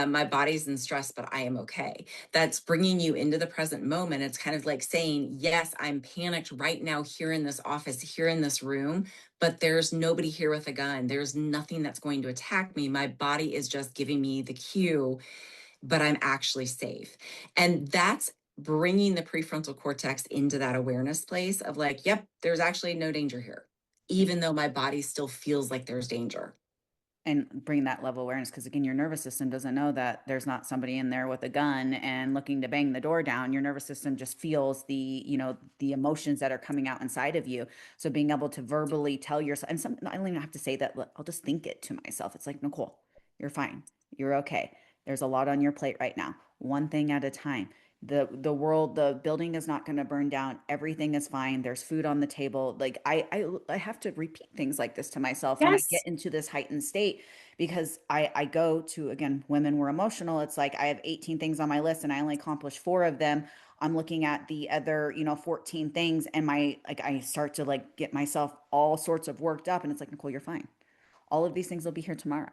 my body's in stress, but I am okay. That's bringing you into the present moment. It's kind of like saying, yes, I'm panicked right now here in this office, here in this room, but there's nobody here with a gun. There's nothing that's going to attack me. My body is just giving me the cue, but I'm actually safe. And that's bringing the prefrontal cortex into that awareness place of like, yep, there's actually no danger here, even though my body still feels like there's danger. And bring that level of awareness, because again, your nervous system doesn't know that there's not somebody in there with a gun and looking to bang the door down. Your nervous system just feels the emotions that are coming out inside of you. So being able to verbally tell yourself, and some I don't even have to say that, I'll just think it to myself. It's like, Nicole, you're fine, you're okay, there's a lot on your plate right now, one thing at a time. The building is not going to burn down, everything is fine, there's food on the table. Like I have to repeat things like this to myself when I get Yes. into this heightened state, because I go to, again, women were emotional, it's like I have 18 things on my list and I only accomplish 4 of them. I'm looking at the other 14 things, and I start to like get myself all sorts of worked up, and it's like, Nicole, you're fine, all of these things will be here tomorrow.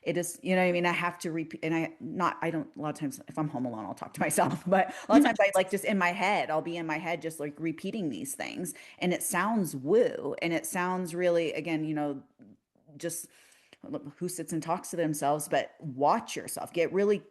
It is, what I mean? I have to repeat, and I don't, a lot of times if I'm home alone, I'll talk to myself, but a lot of times I like just in my head, I'll be in my head, just like repeating these things. And it sounds woo. And it sounds really, again, just who sits and talks to themselves, but watch yourself, get really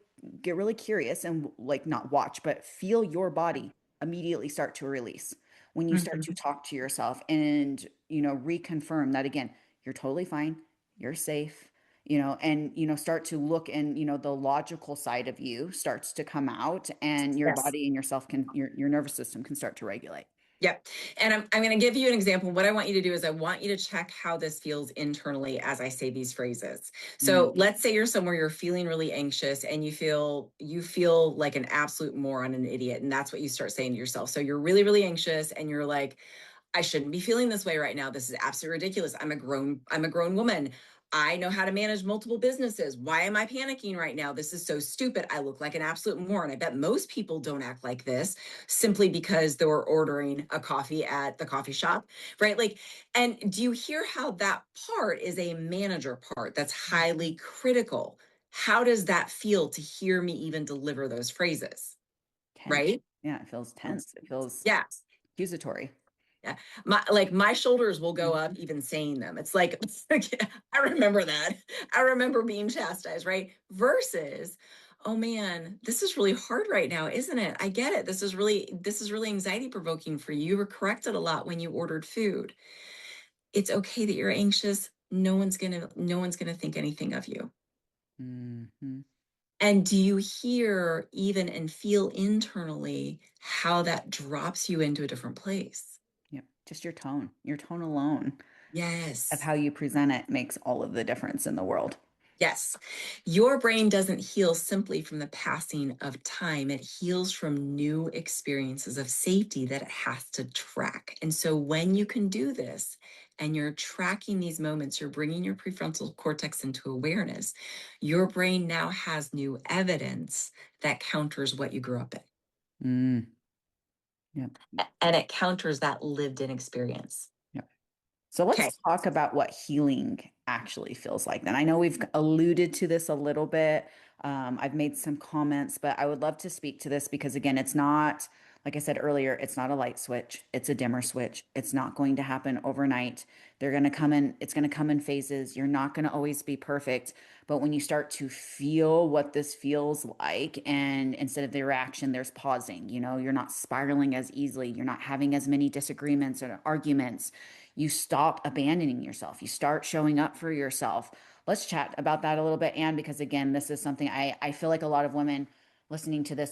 curious, and like not watch, but feel your body immediately start to release when you start to Mhm. talk to yourself, and reconfirm that again, you're totally fine, you're safe, and start to look, and the logical side of you starts to come out, and your Yes. body and yourself can your nervous system can start to regulate. Yep. And I'm going to give you an example. What I want you to do is I want you to check how this feels internally as I say these phrases. Mm. So let's say you're somewhere, you're feeling really anxious, and you feel like an absolute moron, an idiot, and that's what you start saying to yourself. So you're really, really anxious, and you're like, I shouldn't be feeling this way right now. This is absolutely ridiculous. I'm a grown woman. I know how to manage multiple businesses. Why am I panicking right now? This is so stupid. I look like an absolute moron. I bet most people don't act like this simply because they were ordering a coffee at the coffee shop, right? Like, and do you hear how that part is a manager part that's highly critical? How does that feel to hear me even deliver those phrases? tense. right? Yeah, it feels tense. It feels Yeah. accusatory. Yeah. My shoulders will go up Mhm. even saying them. It's like I remember that. I remember being chastised, right? Versus, oh man, this is really hard right now, isn't it? I get it. This is really anxiety provoking for you. You were corrected a lot when you ordered food. It's okay that you're anxious. No one's gonna think anything of you. Mhm. And do you hear even and feel internally how that drops you into a different place? Yep. Just your tone alone of Yes. how you present it makes all of the difference in the world. Yes. Your brain doesn't heal simply from the passing of time. It heals from new experiences of safety that it has to track. And so when you can do this and you're tracking these moments, you're bringing your prefrontal cortex into awareness, your brain now has new evidence that counters what you grew up in. Mm. Yep. And it counters that lived in experience. Yep. So Okay. let's talk about what healing actually feels like then. I know we've alluded to this a little bit. I've made some comments, but I would love to speak to this because, again, it's not, like I said earlier, it's not a light switch, it's a dimmer switch. It's not going to happen overnight. They're going to come in, it's going to come in phases. You're not going to always be perfect. But when you start to feel what this feels like, and instead of the reaction, there's pausing, you're not spiraling as easily, you're not having as many disagreements or arguments. You stop abandoning yourself. You start showing up for yourself. Let's chat about that a little bit. And because again, this is something I feel like a lot of women listening to this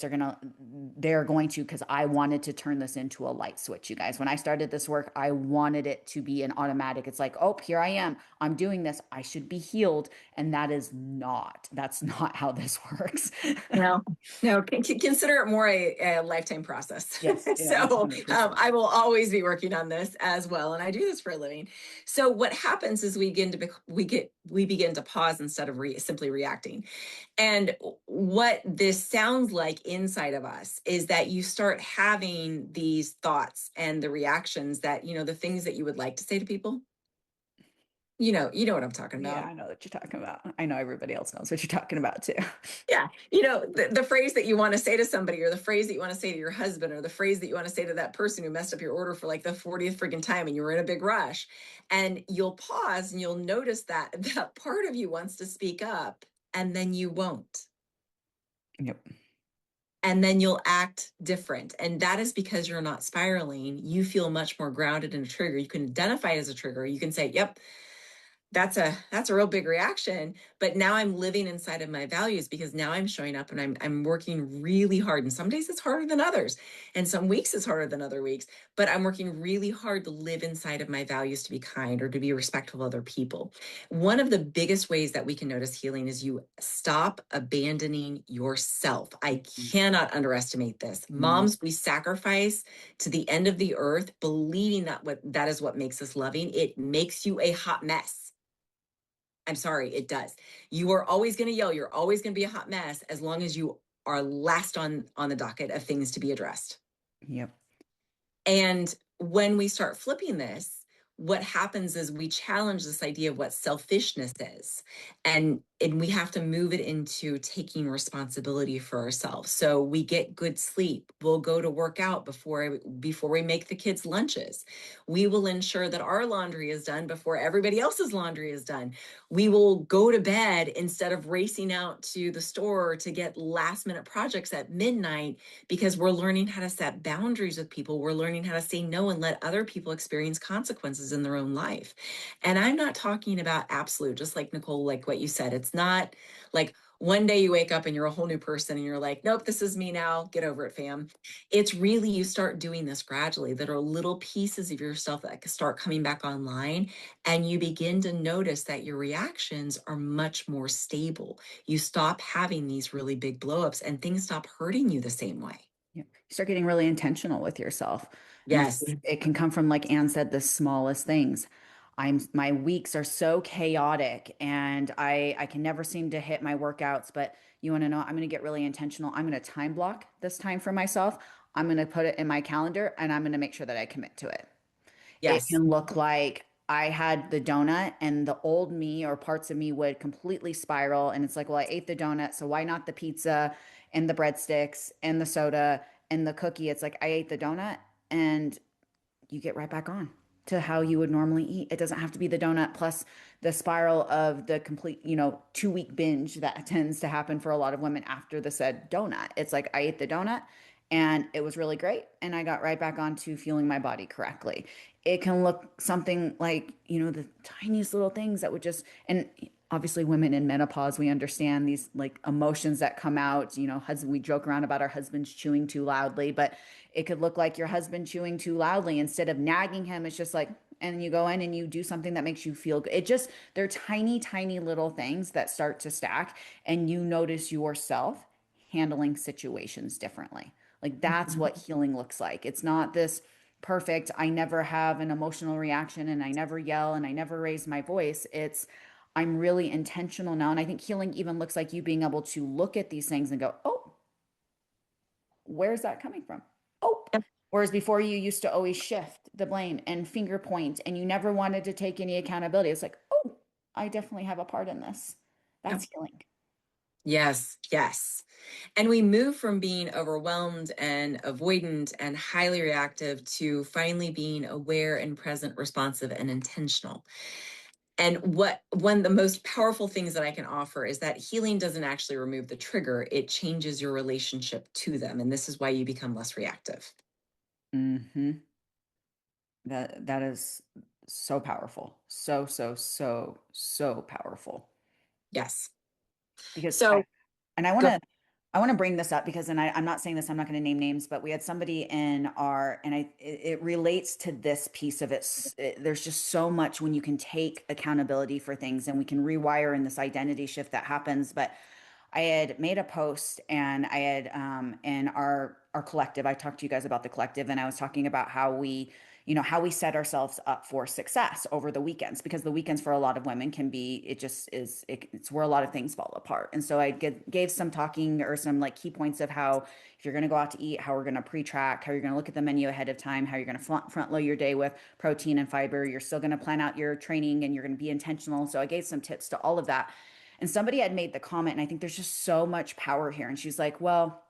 they're going to, because I wanted to turn this into a light switch, you guys. When I started this work, I wanted it to be an automatic. It's like, oh, here I am. I'm doing this. I should be healed. And that's not how this works. No, no, consider it more a lifetime process. Yes, yeah, So 100%. I will always be working on this as well, and I do this for a living. So what happens is we begin to pause instead of simply reacting. And what this sounds like inside of us is that you start having these thoughts and the reactions that the things that you would like to say to people. You know what I'm talking Yeah, about. I know what you're talking about. I know everybody else knows what you're talking about too. Yeah. The phrase that you want to say to somebody, or the phrase that you want to say to your husband, or the phrase that you want to say to that person who messed up your order for like the 40th freaking time and you were in a big rush. And you'll pause and you'll notice that that part of you wants to speak up and then you won't. Yep. And then you'll act different. And that is because you're not spiraling. You feel much more grounded in a trigger. You can identify it as a trigger. You can say, yep, that's a real big reaction, but now I'm living inside of my values because now I'm showing up and I'm working really hard, and some days it's harder than others, and some weeks it's harder than other weeks, but I'm working really hard to live inside of my values, to be kind or to be respectful of other people. One of the biggest ways that we can notice healing is you stop abandoning yourself. I cannot underestimate this. Mhm. Moms, we sacrifice to the end of the earth believing that is what makes us loving. It makes you a hot mess. I'm sorry, it does. You are always going to yell. You're always going to be a hot mess as long as you are last on the docket of things to be addressed. Yep. And when we start flipping this, what happens is we challenge this idea of what selfishness is. And we have to move it into taking responsibility for ourselves. So we get good sleep. We'll go to work out before we make the kids lunches. We will ensure that our laundry is done before everybody else's laundry is done. We will go to bed instead of racing out to the store to get last minute projects at midnight, because we're learning how to set boundaries with people. We're learning how to say no and let other people experience consequences in their own life. And I'm not talking about absolute, just like Nicole, like what you said. It's not like one day you wake up and you're a whole new person and you're like, nope, this is me now. Get over it, fam. It's really, you start doing this gradually. There are little pieces of yourself that start coming back online, and you begin to notice that your reactions are much more stable. You stop having these really big blowups and things stop hurting you the same way. Yeah. You start getting really intentional with yourself. And Yes. it can come from, like Anne said, the smallest things. My weeks are so chaotic and I can never seem to hit my workouts, but you want to know, I'm going to get really intentional. I'm going to time block this time for myself. I'm going to put it in my calendar and I'm going to make sure that I commit to it. It Yes. can look like I had the donut and the old me or parts of me would completely spiral. And it's like, well, I ate the donut, so why not the pizza and the breadsticks and the soda? and the cookie, it's like I ate the donut and you get right back on to how you would normally eat. It doesn't have to be the donut plus the spiral of the complete, 2 week binge that tends to happen for a lot of women after the said donut. It's like I ate the donut and it was really great. And I got right back on to fueling my body correctly. It can look something like, the tiniest little things that would just, and obviously women in menopause, we understand these like emotions that come out, husband, we joke around about our husbands chewing too loudly, but it could look like your husband chewing too loudly. Instead of nagging him, it's just like, and you go in and you do something that makes you feel good. It just, they're tiny, tiny little things that start to stack, and you notice yourself handling situations differently. Like that's what healing looks like. It's not this perfect, I never have an emotional reaction and I never yell and I never raise my voice. It's, I'm really intentional now. And I think healing even looks like you being able to look at these things and go, oh, where's that coming from? Oh, Yep. whereas before you used to always shift the blame and finger point and you never wanted to take any accountability. It's like, oh, I definitely have a part in this. Yep. That's healing. Yes, yes. And we move from being overwhelmed and avoidant and highly reactive to finally being aware and present, responsive and intentional. And one of the most powerful things that I can offer is that healing doesn't actually remove the trigger, it changes your relationship to them. And this is why you become less reactive. Hmm. That is so powerful. So, so, so, so powerful. Yes. Because So and go. I want to bring this up because, and I'm not saying this, I'm not going to name names, but we had somebody in our, and it relates to this piece of it. There's just so much when you can take accountability for things and we can rewire in this identity shift that happens. But I had made a post and I had in our collective, I talked to you guys about the collective and I was talking about how we, how we set ourselves up for success over the weekends because the weekends for a lot of women can be, it just is, it's where a lot of things fall apart. And so gave some talking or some like key points of how if you're going to go out to eat, how we're going to pre-track, how you're going to look at the menu ahead of time, how you're going to front load your day with protein and fiber. You're still going to plan out your training and you're going to be intentional. So I gave some tips to all of that. And somebody had made the comment, and I think there's just so much power here. And she's like, well,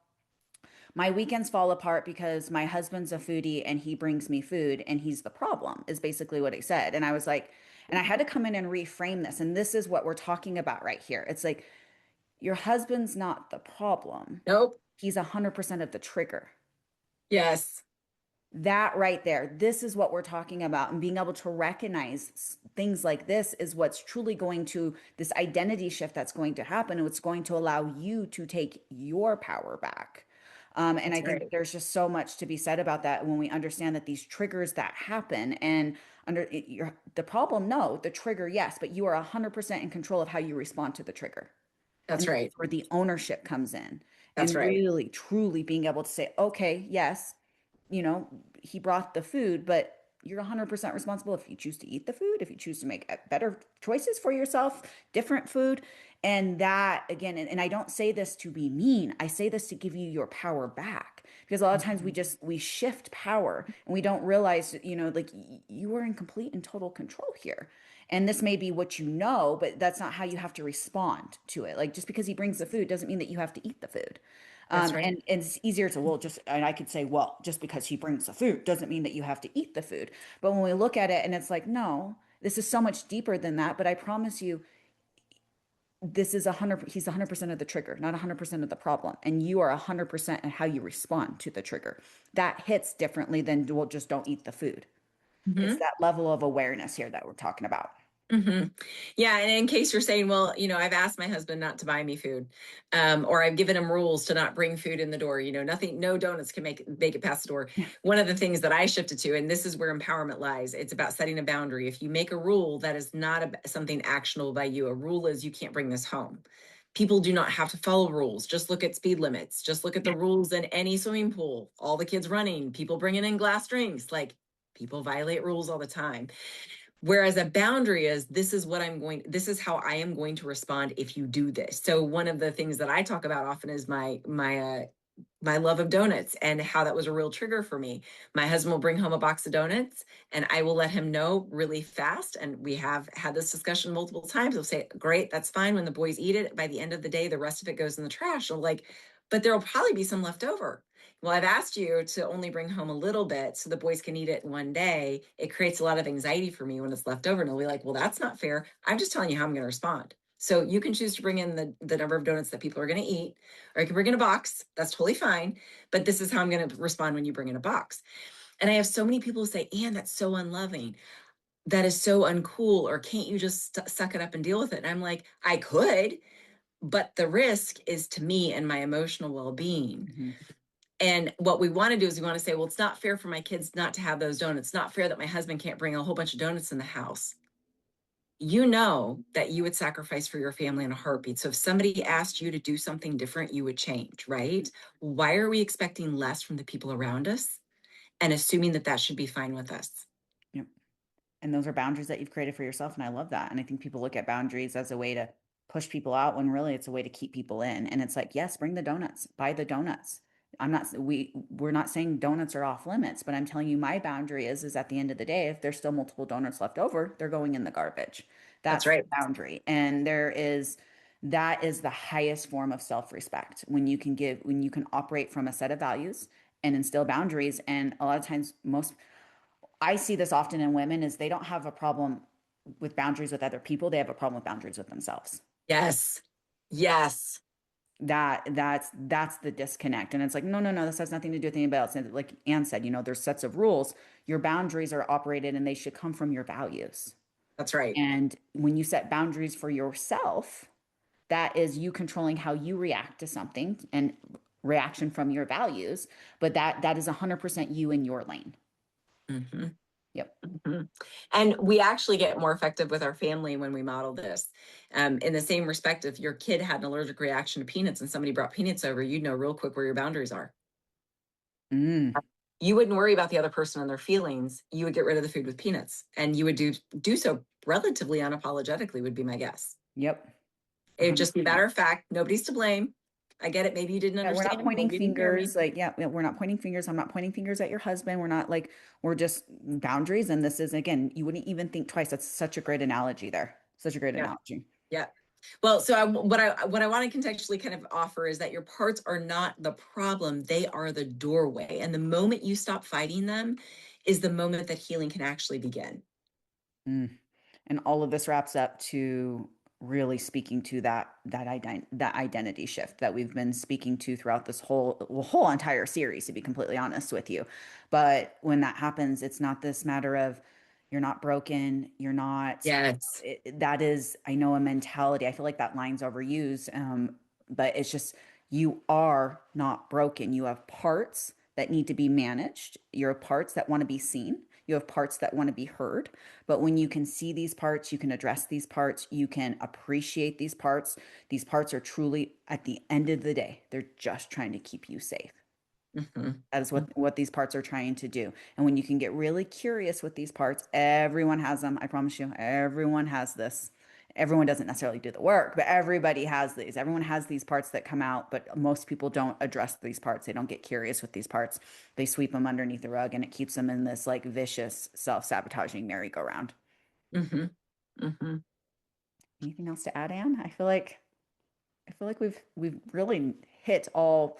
my weekends fall apart because my husband's a foodie and he brings me food and he's the problem, is basically what he said. And I was like, and I had to come in and reframe this. And this is what we're talking about right here. It's like, your husband's not the problem. Nope. He's 100% of the trigger. Yes. That right there, this is what we're talking about. And being able to recognize things like this is what's truly going to, this identity shift that's going to happen. And it's going to allow you to take your power back. And I That's think right. that there's just so much to be said about that when we understand that these triggers that happen and the problem, no, the trigger, yes, but you are 100% in control of how you respond to the trigger. That's And this right. is where the ownership comes in That's and right. really, truly being able to say, okay, yes, you know, he brought the food, but you're 100% responsible if you choose to eat the food, if you choose to make better choices for yourself, different food. And that, again, and I don't say this to be mean, I say this to give you your power back. Because a lot of times Mhm. we shift power and we don't realize, like you are in complete and total control here. And this may be what you know, but that's not how you have to respond to it. Like just because he brings the food doesn't mean that you have to eat the food. That's right. And it's easier to, well, just, and I could say, well, just because he brings the food doesn't mean that you have to eat the food. But when we look at it and it's like, no, this is so much deeper than that. But I promise you, this is 100, he's 100% of the trigger, not 100% of the problem. And you are 100% in how you respond to the trigger. That hits differently than, well, just don't eat the food. It's Mhm. that level of awareness here that we're talking about. hmm Yeah, and in case you're saying, well, I've asked my husband not to buy me food, or I've given him rules to not bring food in the door. Nothing, no donuts can make it past the door. One of the things that I shifted to, and this is where empowerment lies, it's about setting a boundary. If you make a rule that is not something actionable by you, a rule is you can't bring this home. People do not have to follow rules. Just look at speed limits. Just look at the rules in any swimming pool. All the kids running, people bringing in glass drinks. Like people violate rules all the time. Whereas a boundary is this is how I am going to respond if you do this. So one of the things that I talk about often is my love of donuts and how that was a real trigger for me. My husband will bring home a box of donuts and I will let him know really fast. And we have had this discussion multiple times. He'll say, great, that's fine. When the boys eat it, by the end of the day, the rest of it goes in the trash. I'm like, but there'll probably be some left over. Well, I've asked you to only bring home a little bit so the boys can eat it in one day. It creates a lot of anxiety for me when it's left over. And I'll be like, well, that's not fair. I'm just telling you how I'm going to respond. So you can choose to bring in the number of donuts that people are going to eat, or you can bring in a box. That's totally fine. But this is how I'm going to respond when you bring in a box. And I have so many people who say, Anne, that's so unloving. That is so uncool. Or can't you just suck it up and deal with it? And I'm like, I could, but the risk is to me and my emotional well-being. Mhm. And what we want to do is we want to say, well, it's not fair for my kids not to have those donuts. It's not fair that my husband can't bring a whole bunch of donuts in the house. You know that you would sacrifice for your family in a heartbeat. So if somebody asked you to do something different, you would change, right? Why are we expecting less from the people around us and assuming that that should be fine with us? Yep. And those are boundaries that you've created for yourself. And I love that. And I think people look at boundaries as a way to push people out when really it's a way to keep people in. And it's like, yes, bring the donuts, buy the donuts. We're not saying donuts are off limits, but I'm telling you my boundary is at the end of the day, if there's still multiple donuts left over, they're going in the garbage. That's That's the right. boundary. And that is the highest form of self-respect when you can operate from a set of values and instill boundaries. And a lot of times I see this often in women is they don't have a problem with boundaries with other people. They have a problem with boundaries with themselves. Yes. Yes. That's the disconnect. And it's like, no, no, no, this has nothing to do with anybody else. And like Anne said, there's sets of rules. Your boundaries are operated and they should come from your values. That's right. And when you set boundaries for yourself, that is you controlling how you react to something and reaction from your values. But that is 100% you in your lane. Mm-hmm. Yep. Mhm. And we actually get more effective with our family when we model this. In the same respect, if your kid had an allergic reaction to peanuts and somebody brought peanuts over, you'd know real quick where your boundaries are. Mm, You wouldn't worry about the other person and their feelings. You would get rid of the food with peanuts, and you would do so relatively unapologetically. Would be my guess. yep. It would just be 100%. matter of fact. Nobody's to blame. I get it. Maybe you didn't Yeah, we're not understand. pointing Maybe you didn't hear fingers. me. Like, yeah, yeah, we're not pointing fingers. I'm not pointing fingers at your husband. We're not like, we're just boundaries. And this is, again, you wouldn't even think twice. That's such a great analogy there. Such a great Yeah. analogy. Yeah. Well, so what I want to contextually kind of offer is that your parts are not the problem, they are the doorway. And the moment you stop fighting them is the moment that healing can actually begin. Mm. And all of this wraps up to really speaking to that identity shift that we've been speaking to throughout this whole entire series, to be completely honest with you. But when that happens, it's not this matter of you're not broken, you're not. Yes. That is, I know, a mentality. I feel like that line's overused, but it's just you are not broken. You have parts that need to be managed. You have parts that want to be seen. You have parts that want to be heard. But when you can see these parts, you can address these parts, you can appreciate these parts. These parts are truly, at the end of the day, they're just trying to keep you safe. Hmm. That is what these parts are trying to do. And when you can get really curious with these parts, everyone has them. I promise you, everyone has this. Everyone doesn't necessarily do the work, but everybody has these. Everyone has these parts that come out, but most people don't address these parts. They don't get curious with these parts. They sweep them underneath the rug and it keeps them in this like vicious self-sabotaging merry-go-round. Hmm. Hmm. Anything else to add, Anne? I feel like we've really hit all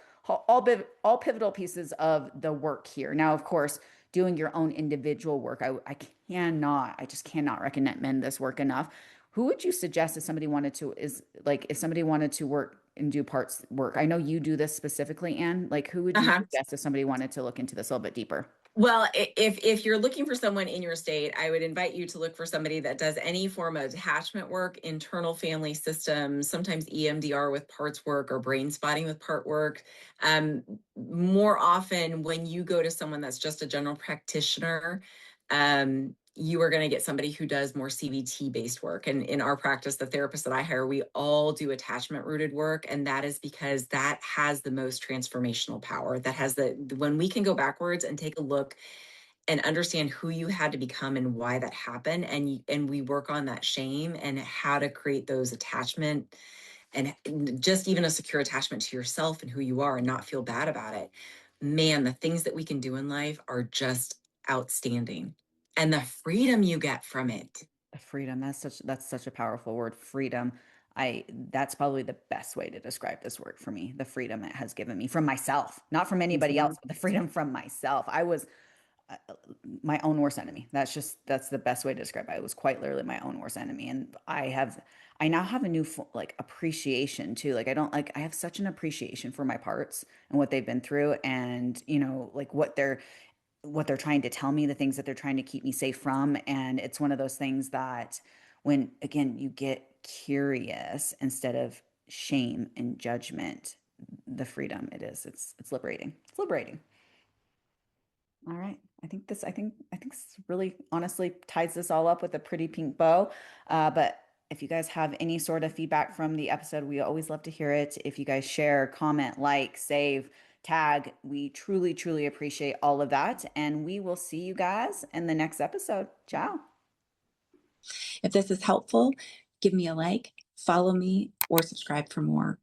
pivotal pieces of the work here. Now, of course, doing your own individual work, I just cannot recommend this work enough. Who would you suggest if somebody wanted to work and do parts work? I know you do this specifically, Anne. Like, who would you Uh-huh. suggest if somebody wanted to look into this a little bit deeper? Well, if you're looking for someone in your state, I would invite you to look for somebody that does any form of attachment work, internal family systems, sometimes EMDR with parts work or brain spotting with part work. More often, when you go to someone that's just a general practitioner, you are going to get somebody who does more CBT based work. And in our practice, the therapists that I hire, we all do attachment rooted work. And that is because that has the most transformational power. That has when we can go backwards and take a look and understand who you had to become and why that happened. And we work on that shame and how to create those attachment and just even a secure attachment to yourself and who you are and not feel bad about it. Man, the things that we can do in life are just outstanding. And the freedom you get from it. Freedom. That's such a powerful word, freedom. I that's probably the best way to describe this work for me, the freedom it has given me from myself, not from anybody else, Mhm. but the freedom from myself. I was uh, my own worst enemy. That's the best way to describe it. I was quite literally my own worst enemy, and I now have a new like appreciation too. Like I don't like I have such an appreciation for my parts and what they've been through, and like what they're trying to tell me, the things that they're trying to keep me safe from. And it's one of those things that when, again, you get curious instead of shame and judgment, the freedom it is, it's liberating. It's liberating. All right. I think this really honestly ties this all up with a pretty pink bow. But if you guys have any sort of feedback from the episode, we always love to hear it. If you guys share, comment, like, save, tag, we truly, truly appreciate all of that. And we will see you guys in the next episode. Ciao. If this is helpful, give me a like, follow me, or subscribe for more.